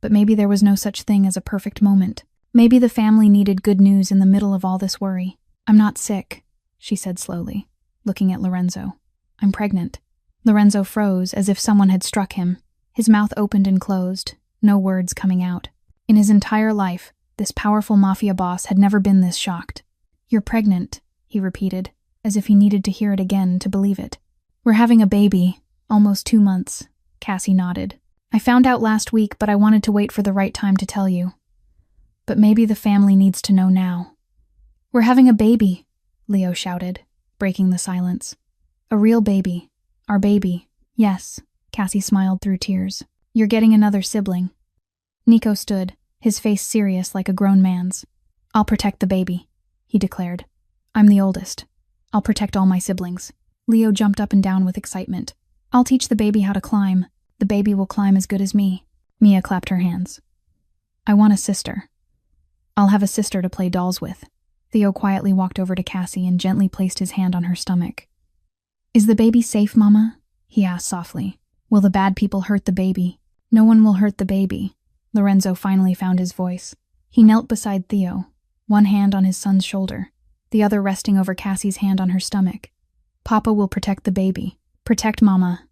but maybe there was no such thing as a perfect moment. Maybe the family needed good news in the middle of all this worry. I'm not sick, she said slowly, looking at Lorenzo. I'm pregnant. Lorenzo froze as if someone had struck him. His mouth opened and closed, no words coming out. In his entire life, this powerful mafia boss had never been this shocked. You're pregnant, he repeated, as if he needed to hear it again to believe it. We're having a baby, almost 2 months, Cassie nodded. I found out last week, but I wanted to wait for the right time to tell you. But maybe the family needs to know now. We're having a baby, Leo shouted, breaking the silence. A real baby. Our baby. Yes, Cassie smiled through tears. You're getting another sibling. Nico stood, his face serious like a grown man's. I'll protect the baby, he declared. I'm the oldest. I'll protect all my siblings. Leo jumped up and down with excitement. I'll teach the baby how to climb. The baby will climb as good as me. Mia clapped her hands. I want a sister. I'll have a sister to play dolls with. Theo quietly walked over to Cassie and gently placed his hand on her stomach. Is the baby safe, Mama? He asked softly. Will the bad people hurt the baby? No one will hurt the baby. Lorenzo finally found his voice. He knelt beside Theo, one hand on his son's shoulder, the other resting over Cassie's hand on her stomach. Papa will protect the baby. Protect Mama.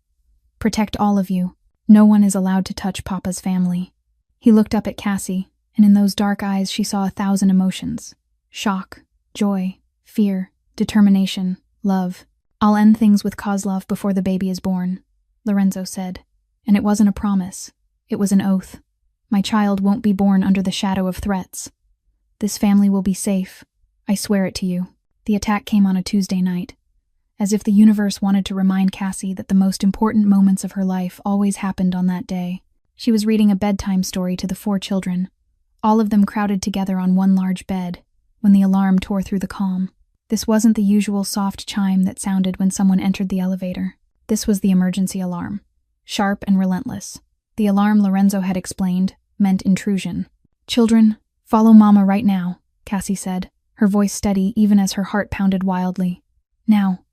Protect all of you. No one is allowed to touch Papa's family. He looked up at Cassie, and in those dark eyes she saw 1,000 emotions. Shock, joy, fear, determination, love. I'll end things with Kozlov before the baby is born, Lorenzo said. And it wasn't a promise. It was an oath. My child won't be born under the shadow of threats. This family will be safe. I swear it to you. The attack came on a Tuesday night. As if the universe wanted to remind Cassie that the most important moments of her life always happened on that day. She was reading a bedtime story to the 4 children, all of them crowded together on one large bed, when the alarm tore through the calm. This wasn't the usual soft chime that sounded when someone entered the elevator. This was the emergency alarm. Sharp and relentless. The alarm, Lorenzo had explained, meant intrusion. Children, follow Mama right now, Cassie said, her voice steady even as her heart pounded wildly. Now.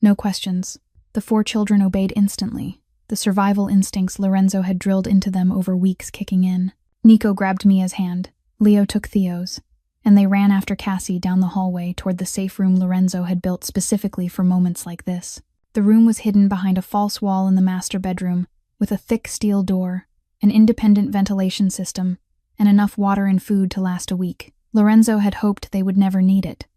No questions. The 4 children obeyed instantly, the survival instincts Lorenzo had drilled into them over weeks kicking in. Nico grabbed Mia's hand. Leo took Theo's, and they ran after Cassie down the hallway toward the safe room Lorenzo had built specifically for moments like this. The room was hidden behind a false wall in the master bedroom, with a thick steel door, an independent ventilation system, and enough water and food to last a week. Lorenzo had hoped they would never need it,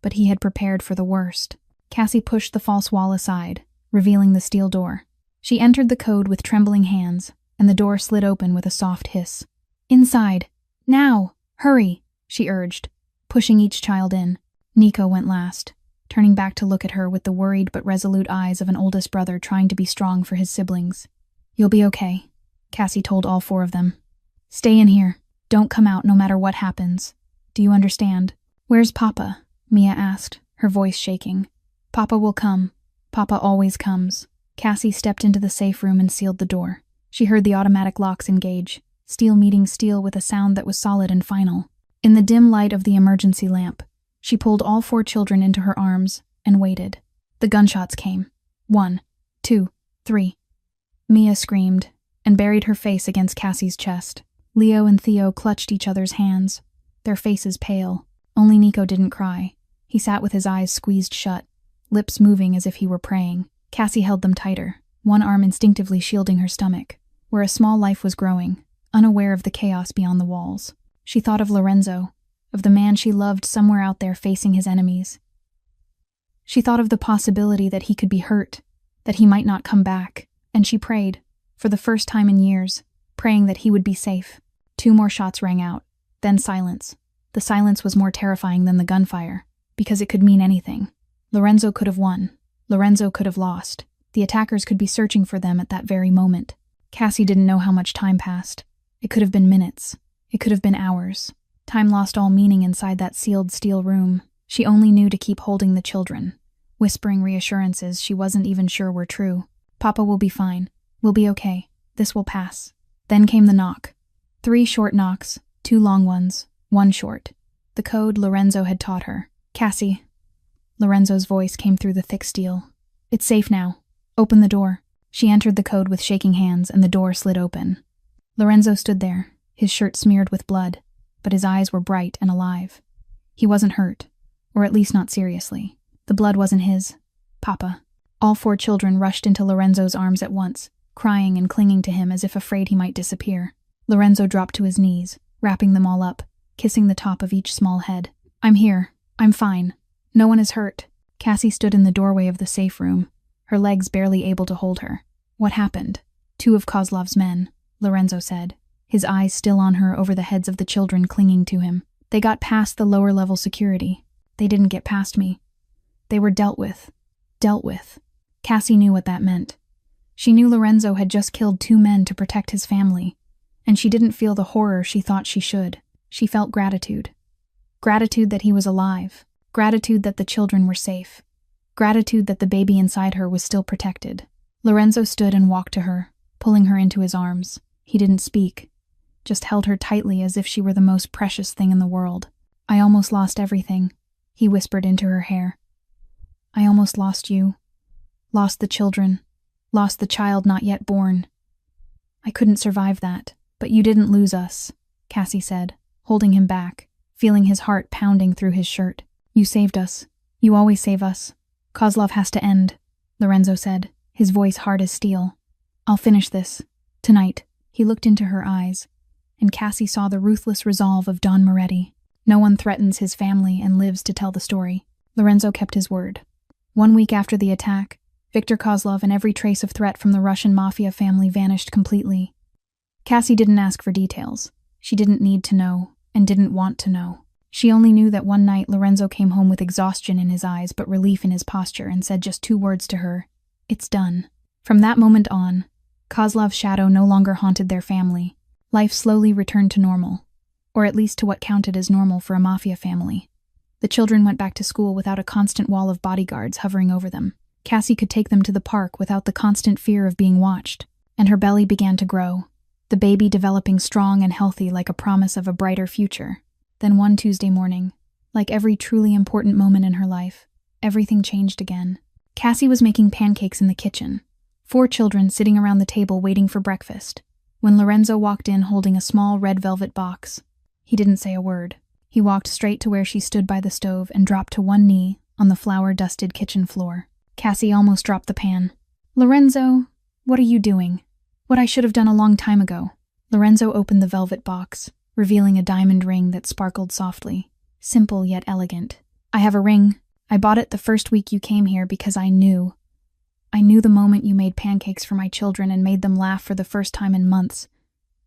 but he had prepared for the worst. Cassie pushed the false wall aside, revealing the steel door. She entered the code with trembling hands, and the door slid open with a soft hiss. Inside! Now! Hurry! She urged, pushing each child in. Nico went last, turning back to look at her with the worried but resolute eyes of an oldest brother trying to be strong for his siblings. You'll be okay, Cassie told all 4 of them. Stay in here. Don't come out no matter what happens. Do you understand? Where's Papa? Mia asked, her voice shaking. Papa will come. Papa always comes. Cassie stepped into the safe room and sealed the door. She heard the automatic locks engage, steel meeting steel with a sound that was solid and final. In the dim light of the emergency lamp, she pulled all 4 children into her arms and waited. The gunshots came. 1, 2, 3. Mia screamed and buried her face against Cassie's chest. Leo and Theo clutched each other's hands, their faces pale. Only Nico didn't cry. He sat with his eyes squeezed shut, lips moving as if he were praying. Cassie held them tighter, one arm instinctively shielding her stomach, where a small life was growing, unaware of the chaos beyond the walls. She thought of Lorenzo, of the man she loved somewhere out there facing his enemies. She thought of the possibility that he could be hurt, that he might not come back, and she prayed, for the first time in years, praying that he would be safe. 2 more shots rang out, then silence. The silence was more terrifying than the gunfire, because it could mean anything. Lorenzo could have won. Lorenzo could have lost. The attackers could be searching for them at that very moment. Cassie didn't know how much time passed. It could have been minutes. It could have been hours. Time lost all meaning inside that sealed steel room. She only knew to keep holding the children, whispering reassurances she wasn't even sure were true. Papa will be fine. We'll be okay. This will pass. Then came the knock. 3 short knocks, 2 long ones, 1 short. The code Lorenzo had taught her. Cassie. Lorenzo's voice came through the thick steel. It's safe now. Open the door. She entered the code with shaking hands, and the door slid open. Lorenzo stood there, his shirt smeared with blood, but his eyes were bright and alive. He wasn't hurt, or at least not seriously. The blood wasn't his. Papa. All 4 children rushed into Lorenzo's arms at once, crying and clinging to him as if afraid he might disappear. Lorenzo dropped to his knees, wrapping them all up, kissing the top of each small head. I'm here. I'm fine. No one is hurt. Cassie stood in the doorway of the safe room, her legs barely able to hold her. What happened? 2 of Kozlov's men, Lorenzo said, his eyes still on her over the heads of the children clinging to him. They got past the lower-level security. They didn't get past me. They were dealt with. Dealt with. Cassie knew what that meant. She knew Lorenzo had just killed 2 men to protect his family, and she didn't feel the horror she thought she should. She felt gratitude. Gratitude that he was alive. Gratitude that the children were safe. Gratitude that the baby inside her was still protected. Lorenzo stood and walked to her, pulling her into his arms. He didn't speak, just held her tightly as if she were the most precious thing in the world. I almost lost everything, he whispered into her hair. I almost lost you. Lost the children. Lost the child not yet born. I couldn't survive that, but you didn't lose us, Cassie said, holding him back, feeling his heart pounding through his shirt. You saved us. You always save us. Kozlov has to end, Lorenzo said, his voice hard as steel. I'll finish this. Tonight. He looked into her eyes, and Cassie saw the ruthless resolve of Don Moretti. No one threatens his family and lives to tell the story. Lorenzo kept his word. 1 week after the attack, Viktor Kozlov and every trace of threat from the Russian Mafia family vanished completely. Cassie didn't ask for details. She didn't need to know, and didn't want to know. She only knew that one night Lorenzo came home with exhaustion in his eyes but relief in his posture and said just 2 words to her. It's done. From that moment on, Kozlov's shadow no longer haunted their family. Life slowly returned to normal, or at least to what counted as normal for a mafia family. The children went back to school without a constant wall of bodyguards hovering over them. Cassie could take them to the park without the constant fear of being watched, and her belly began to grow, the baby developing strong and healthy like a promise of a brighter future. Then one Tuesday morning, like every truly important moment in her life, everything changed again. Cassie was making pancakes in the kitchen, 4 children sitting around the table waiting for breakfast, when Lorenzo walked in holding a small red velvet box. He didn't say a word. He walked straight to where she stood by the stove and dropped to one knee on the flour-dusted kitchen floor. Cassie almost dropped the pan. Lorenzo, what are you doing? What I should have done a long time ago. Lorenzo opened the velvet box, revealing a diamond ring that sparkled softly, simple yet elegant. I have a ring. I bought it the first week you came here because I knew the moment you made pancakes for my children and made them laugh for the first time in months,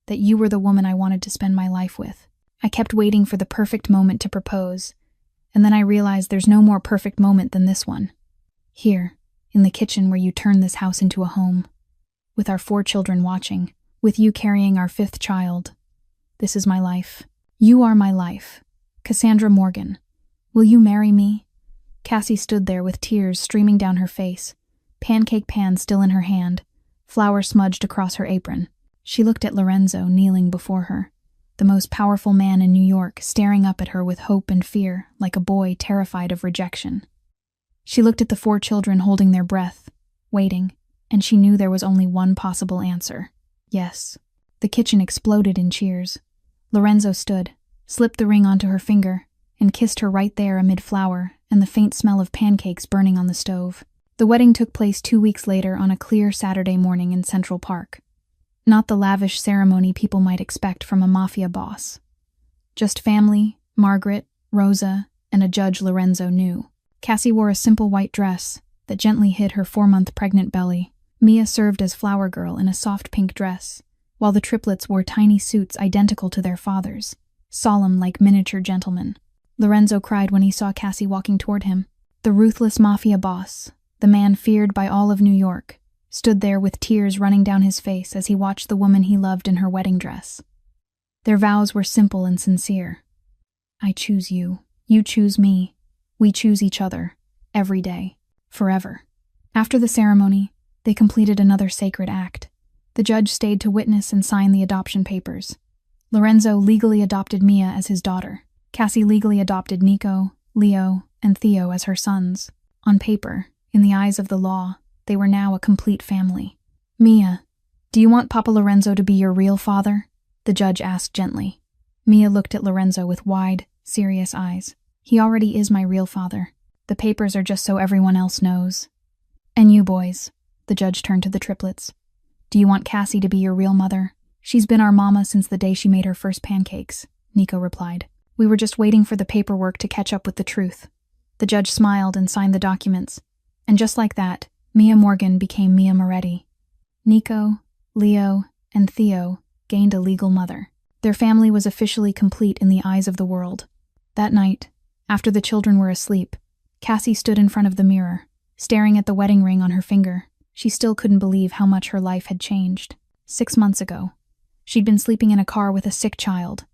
that you were the woman I wanted to spend my life with. I kept waiting for the perfect moment to propose, and then I realized there's no more perfect moment than this one. Here, in the kitchen where you turned this house into a home, with our 4 children watching, with you carrying our 5th child. This is my life. You are my life. Cassandra Morgan. Will you marry me? Cassie stood there with tears streaming down her face, pancake pan still in her hand, flour smudged across her apron. She looked at Lorenzo kneeling before her, the most powerful man in New York, staring up at her with hope and fear, like a boy terrified of rejection. She looked at the 4 children holding their breath, waiting, and she knew there was only one possible answer. Yes. The kitchen exploded in cheers. Lorenzo stood, slipped the ring onto her finger, and kissed her right there amid flour and the faint smell of pancakes burning on the stove. The wedding took place 2 weeks later on a clear Saturday morning in Central Park. Not the lavish ceremony people might expect from a mafia boss. Just family, Margaret, Rosa, and a judge Lorenzo knew. Cassie wore a simple white dress that gently hid her 4-month pregnant belly. Mia served as flower girl in a soft pink dress, while the triplets wore tiny suits identical to their fathers, solemn like miniature gentlemen. Lorenzo cried when he saw Cassie walking toward him. The ruthless mafia boss, the man feared by all of New York, stood there with tears running down his face as he watched the woman he loved in her wedding dress. Their vows were simple and sincere. I choose you. You choose me. We choose each other. Every day. Forever. After the ceremony, they completed another sacred act. The judge stayed to witness and sign the adoption papers. Lorenzo legally adopted Mia as his daughter. Cassie legally adopted Nico, Leo, and Theo as her sons. On paper, in the eyes of the law, they were now a complete family. Mia, do you want Papa Lorenzo to be your real father? The judge asked gently. Mia looked at Lorenzo with wide, serious eyes. He already is my real father. The papers are just so everyone else knows. And you boys, the judge turned to the triplets. Do you want Cassie to be your real mother? She's been our mama since the day she made her first pancakes, Nico replied. We were just waiting for the paperwork to catch up with the truth. The judge smiled and signed the documents. And just like that, Mia Morgan became Mia Moretti. Nico, Leo, and Theo gained a legal mother. Their family was officially complete in the eyes of the world. That night, after the children were asleep, Cassie stood in front of the mirror, staring at the wedding ring on her finger. She still couldn't believe how much her life had changed. 6 months ago, she'd been sleeping in a car with a sick child.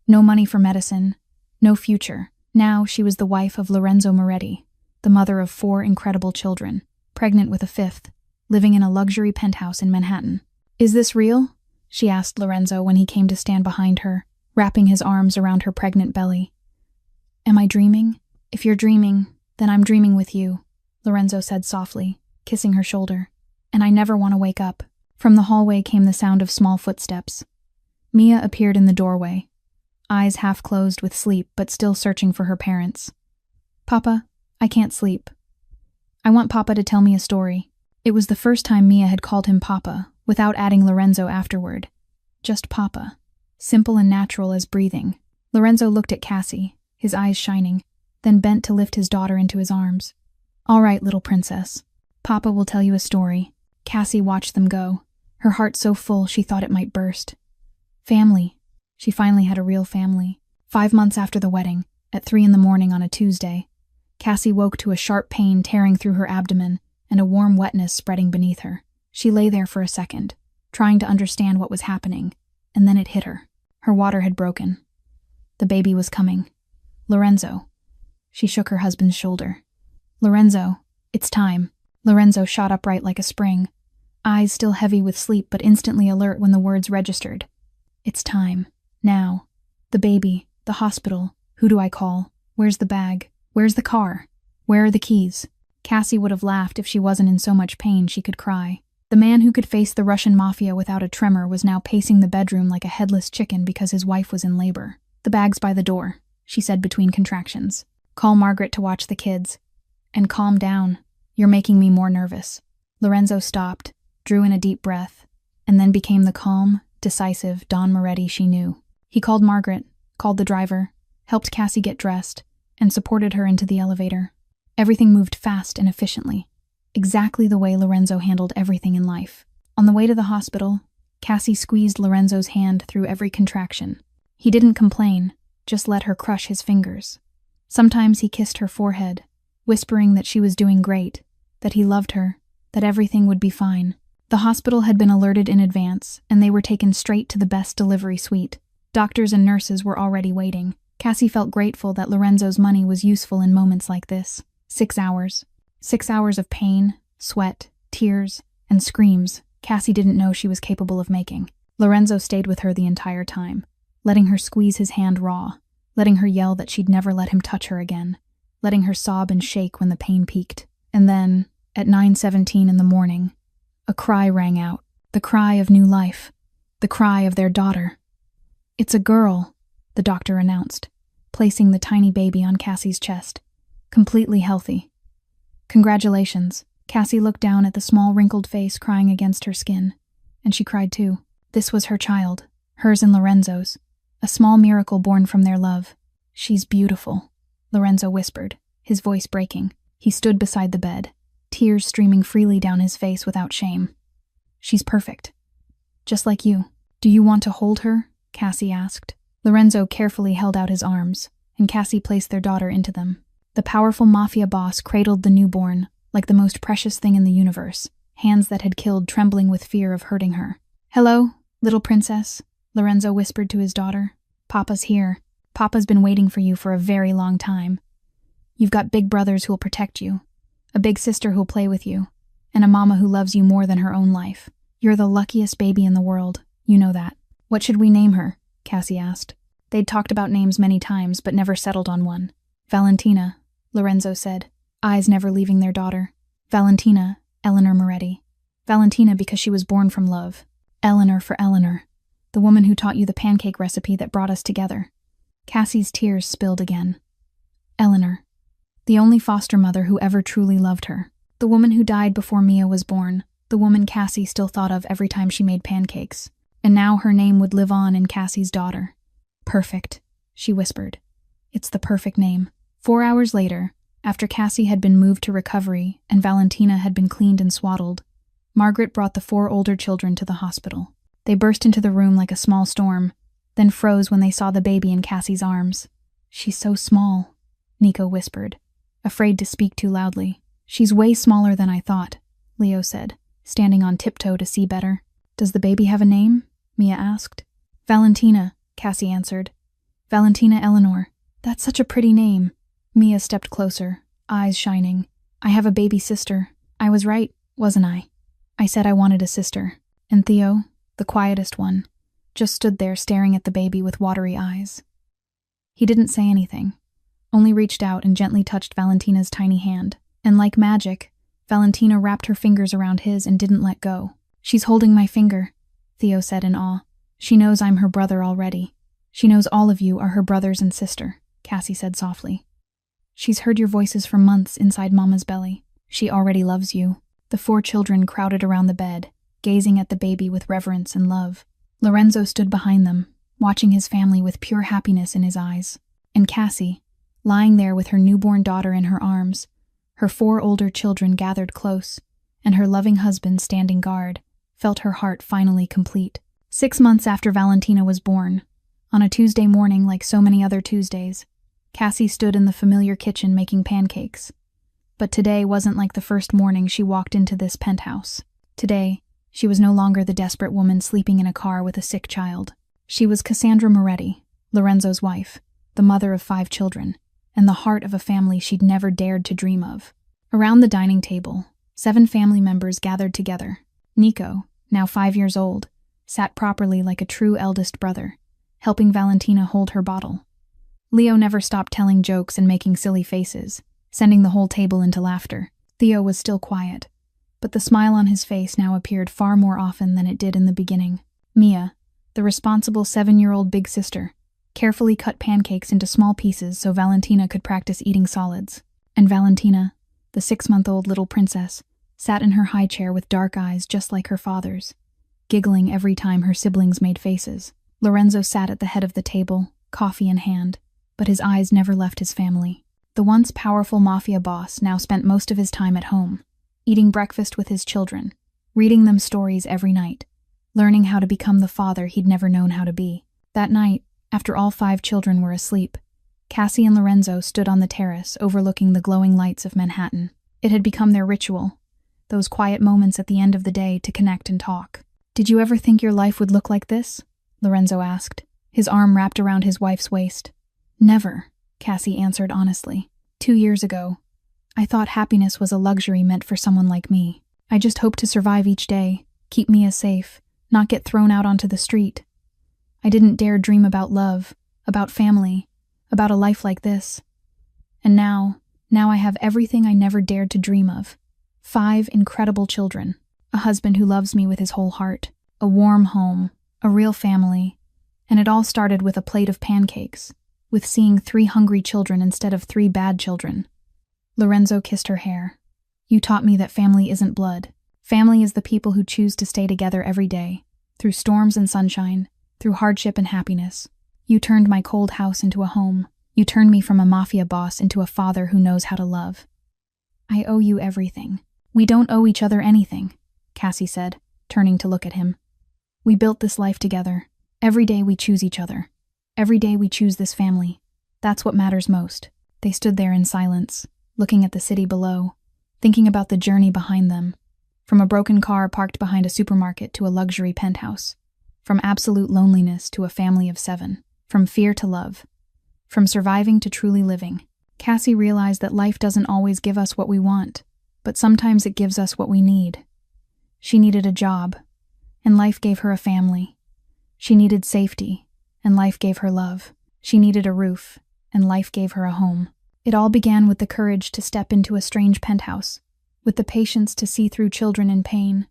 No money for medicine, no future. Now she was the wife of Lorenzo Moretti, the mother of 4 incredible children, pregnant with a 5th, living in a luxury penthouse in Manhattan. Is this real? She asked Lorenzo when he came to stand behind her, wrapping his arms around her pregnant belly. Am I dreaming? If you're dreaming, then I'm dreaming with you, Lorenzo said softly, kissing her shoulder. And I never want to wake up. From the hallway came the sound of small footsteps. Mia appeared in the doorway, eyes half closed with sleep but still searching for her parents. Papa, I can't sleep. I want Papa to tell me a story. It was the first time Mia had called him Papa, without adding Lorenzo afterward. Just Papa. Simple and natural as breathing. Lorenzo looked at Cassie, his eyes shining, then bent to lift his daughter into his arms. All right, little princess. Papa will tell you a story. Cassie watched them go, her heart so full she thought it might burst. Family. She finally had a real family. 5 months after the wedding, at 3 a.m. on a Tuesday, Cassie woke to a sharp pain tearing through her abdomen and a warm wetness spreading beneath her. She lay there for a second, trying to understand what was happening, and then it hit her. Her water had broken. The baby was coming. Lorenzo. She shook her husband's shoulder. Lorenzo, it's time. Lorenzo shot upright like a spring, eyes still heavy with sleep but instantly alert when the words registered. It's time. Now. The baby. The hospital. Who do I call? Where's the bag? Where's the car? Where are the keys? Cassie would have laughed if she wasn't in so much pain she could cry. The man who could face the Russian mafia without a tremor was now pacing the bedroom like a headless chicken because his wife was in labor. The bag's by the door, she said between contractions. Call Margaret to watch the kids. And calm down. You're making me more nervous. Lorenzo stopped, drew in a deep breath, and then became the calm, decisive Don Moretti she knew. He called Margaret, called the driver, helped Cassie get dressed, and supported her into the elevator. Everything moved fast and efficiently, exactly the way Lorenzo handled everything in life. On the way to the hospital, Cassie squeezed Lorenzo's hand through every contraction. He didn't complain, just let her crush his fingers. Sometimes he kissed her forehead, whispering that she was doing great, that he loved her, that everything would be fine. The hospital had been alerted in advance, and they were taken straight to the best delivery suite. Doctors and nurses were already waiting. Cassie felt grateful that Lorenzo's money was useful in moments like this. 6 hours. 6 hours of pain, sweat, tears, and screams Cassie didn't know she was capable of making. Lorenzo stayed with her the entire time, letting her squeeze his hand raw, letting her yell that she'd never let him touch her again, letting her sob and shake when the pain peaked. And then, at 9:17 in the morning, a cry rang out, the cry of new life, the cry of their daughter. "It's a girl," the doctor announced, placing the tiny baby on Cassie's chest, completely healthy. "Congratulations." Cassie looked down at the small wrinkled face crying against her skin, and she cried too. This was her child, hers and Lorenzo's, a small miracle born from their love. "She's beautiful," Lorenzo whispered, his voice breaking. He stood beside the bed, tears streaming freely down his face without shame. "She's perfect. Just like you." "Do you want to hold her?" Cassie asked. Lorenzo carefully held out his arms, and Cassie placed their daughter into them. The powerful mafia boss cradled the newborn like the most precious thing in the universe, hands that had killed trembling with fear of hurting her. "Hello, little princess," Lorenzo whispered to his daughter. "Papa's here. Papa's been waiting for you for a very long time. You've got big brothers who'll protect you, a big sister who'll play with you, and a mama who loves you more than her own life. You're the luckiest baby in the world, you know that." "What should we name her?" Cassie asked. They'd talked about names many times, but never settled on one. "Valentina," Lorenzo said, eyes never leaving their daughter. "Valentina, Eleanor Moretti. Valentina because she was born from love. Eleanor for Eleanor, the woman who taught you the pancake recipe that brought us together." Cassie's tears spilled again. Eleanor, the only foster mother who ever truly loved her. The woman who died before Mia was born. The woman Cassie still thought of every time she made pancakes. And now her name would live on in Cassie's daughter. "Perfect," she whispered. "It's the perfect name." 4 hours later, after Cassie had been moved to recovery and Valentina had been cleaned and swaddled, Margaret brought the 4 older children to the hospital. They burst into the room like a small storm, then froze when they saw the baby in Cassie's arms. "She's so small," Nico whispered, afraid to speak too loudly. "She's way smaller than I thought," Leo said, standing on tiptoe to see better. "Does the baby have a name?" Mia asked. "Valentina," Cassie answered. "Valentina Eleanor. That's such a pretty name." Mia stepped closer, eyes shining. "I have a baby sister. I was right, wasn't I? I said I wanted a sister." And Theo, the quietest one, just stood there staring at the baby with watery eyes. He didn't say anything, only reached out and gently touched Valentina's tiny hand. And like magic, Valentina wrapped her fingers around his and didn't let go. "She's holding my finger," Theo said in awe. "She knows I'm her brother already. She knows all of you are her brothers and sister," Cassie said softly. "She's heard your voices for months inside Mama's belly. She already loves you." The 4 children crowded around the bed, gazing at the baby with reverence and love. Lorenzo stood behind them, watching his family with pure happiness in his eyes. And Cassie, lying there with her newborn daughter in her arms, her 4 older children gathered close, and her loving husband standing guard, felt her heart finally complete. 6 months after Valentina was born, on a Tuesday morning like so many other Tuesdays, Cassie stood in the familiar kitchen making pancakes. But today wasn't like the first morning she walked into this penthouse. Today, she was no longer the desperate woman sleeping in a car with a sick child. She was Cassandra Moretti, Lorenzo's wife, the mother of 5 children, and the heart of a family she'd never dared to dream of. Around the dining table, 7 family members gathered together. Nico, now 5 years old, sat properly like a true eldest brother, helping Valentina hold her bottle. Leo never stopped telling jokes and making silly faces, sending the whole table into laughter. Theo was still quiet, but the smile on his face now appeared far more often than it did in the beginning. Mia, the responsible 7-year-old big sister, carefully cut pancakes into small pieces so Valentina could practice eating solids. And Valentina, the 6-month-old little princess, sat in her high chair with dark eyes just like her father's, giggling every time her siblings made faces. Lorenzo sat at the head of the table, coffee in hand, but his eyes never left his family. The once powerful mafia boss now spent most of his time at home, eating breakfast with his children, reading them stories every night, learning how to become the father he'd never known how to be. That night, after all 5 children were asleep, Cassie and Lorenzo stood on the terrace overlooking the glowing lights of Manhattan. It had become their ritual, those quiet moments at the end of the day to connect and talk. "Did you ever think your life would look like this?" Lorenzo asked, his arm wrapped around his wife's waist. Never, Cassie answered honestly. 2 years ago, I thought happiness was a luxury meant for someone like me. I just hoped to survive each day, keep Mia safe, not get thrown out onto the street. I didn't dare dream about love, about family, about a life like this. And now I have everything I never dared to dream of. 5 incredible children, a husband who loves me with his whole heart, a warm home, a real family, and it all started with a plate of pancakes, with seeing 3 hungry children instead of 3 bad children. Lorenzo kissed her hair. You taught me that family isn't blood. Family is the people who choose to stay together every day, through storms and sunshine, through hardship and happiness. You turned my cold house into a home. You turned me from a mafia boss into a father who knows how to love. I owe you everything. We don't owe each other anything, Cassie said, turning to look at him. We built this life together. Every day we choose each other. Every day we choose this family. That's what matters most. They stood there in silence, looking at the city below, thinking about the journey behind them. From a broken car parked behind a supermarket to a luxury penthouse. From absolute loneliness to a family of 7. From fear to love. From surviving to truly living. Cassie realized that life doesn't always give us what we want, but sometimes it gives us what we need. She needed a job, and life gave her a family. She needed safety, and life gave her love. She needed a roof, and life gave her a home. It all began with the courage to step into a strange penthouse, with the patience to see through children in pain,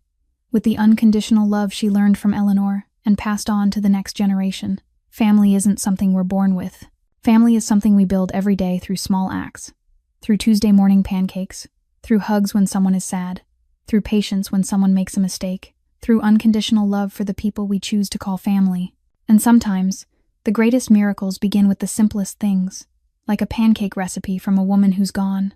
with the unconditional love she learned from Eleanor and passed on to the next generation. Family isn't something we're born with. Family is something we build every day through small acts, through Tuesday morning pancakes, through hugs when someone is sad, through patience when someone makes a mistake, through unconditional love for the people we choose to call family. And sometimes, the greatest miracles begin with the simplest things, like a pancake recipe from a woman who's gone,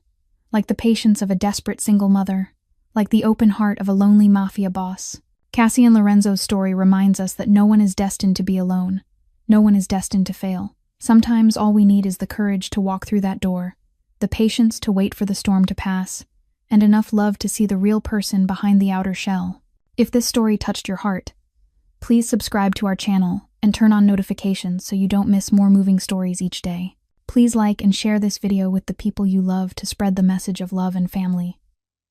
like the patience of a desperate single mother, like the open heart of a lonely mafia boss. Cassie and Lorenzo's story reminds us that no one is destined to be alone. No one is destined to fail. Sometimes all we need is the courage to walk through that door, the patience to wait for the storm to pass, and enough love to see the real person behind the outer shell. If this story touched your heart, please subscribe to our channel and turn on notifications so you don't miss more moving stories each day. Please like and share this video with the people you love to spread the message of love and family.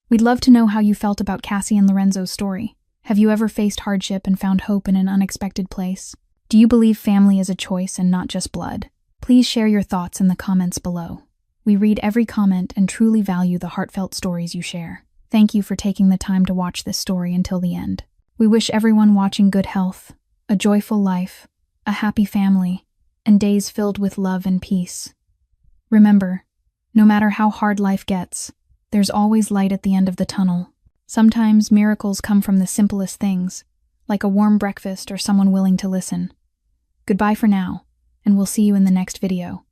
We'd love to know how you felt about Cassie and Lorenzo's story. Have you ever faced hardship and found hope in an unexpected place? Do you believe family is a choice and not just blood? Please share your thoughts in the comments below. We read every comment and truly value the heartfelt stories you share. Thank you for taking the time to watch this story until the end. We wish everyone watching good health, a joyful life, a happy family, and days filled with love and peace. Remember, no matter how hard life gets, there's always light at the end of the tunnel. Sometimes miracles come from the simplest things, like a warm breakfast or someone willing to listen. Goodbye for now, and we'll see you in the next video.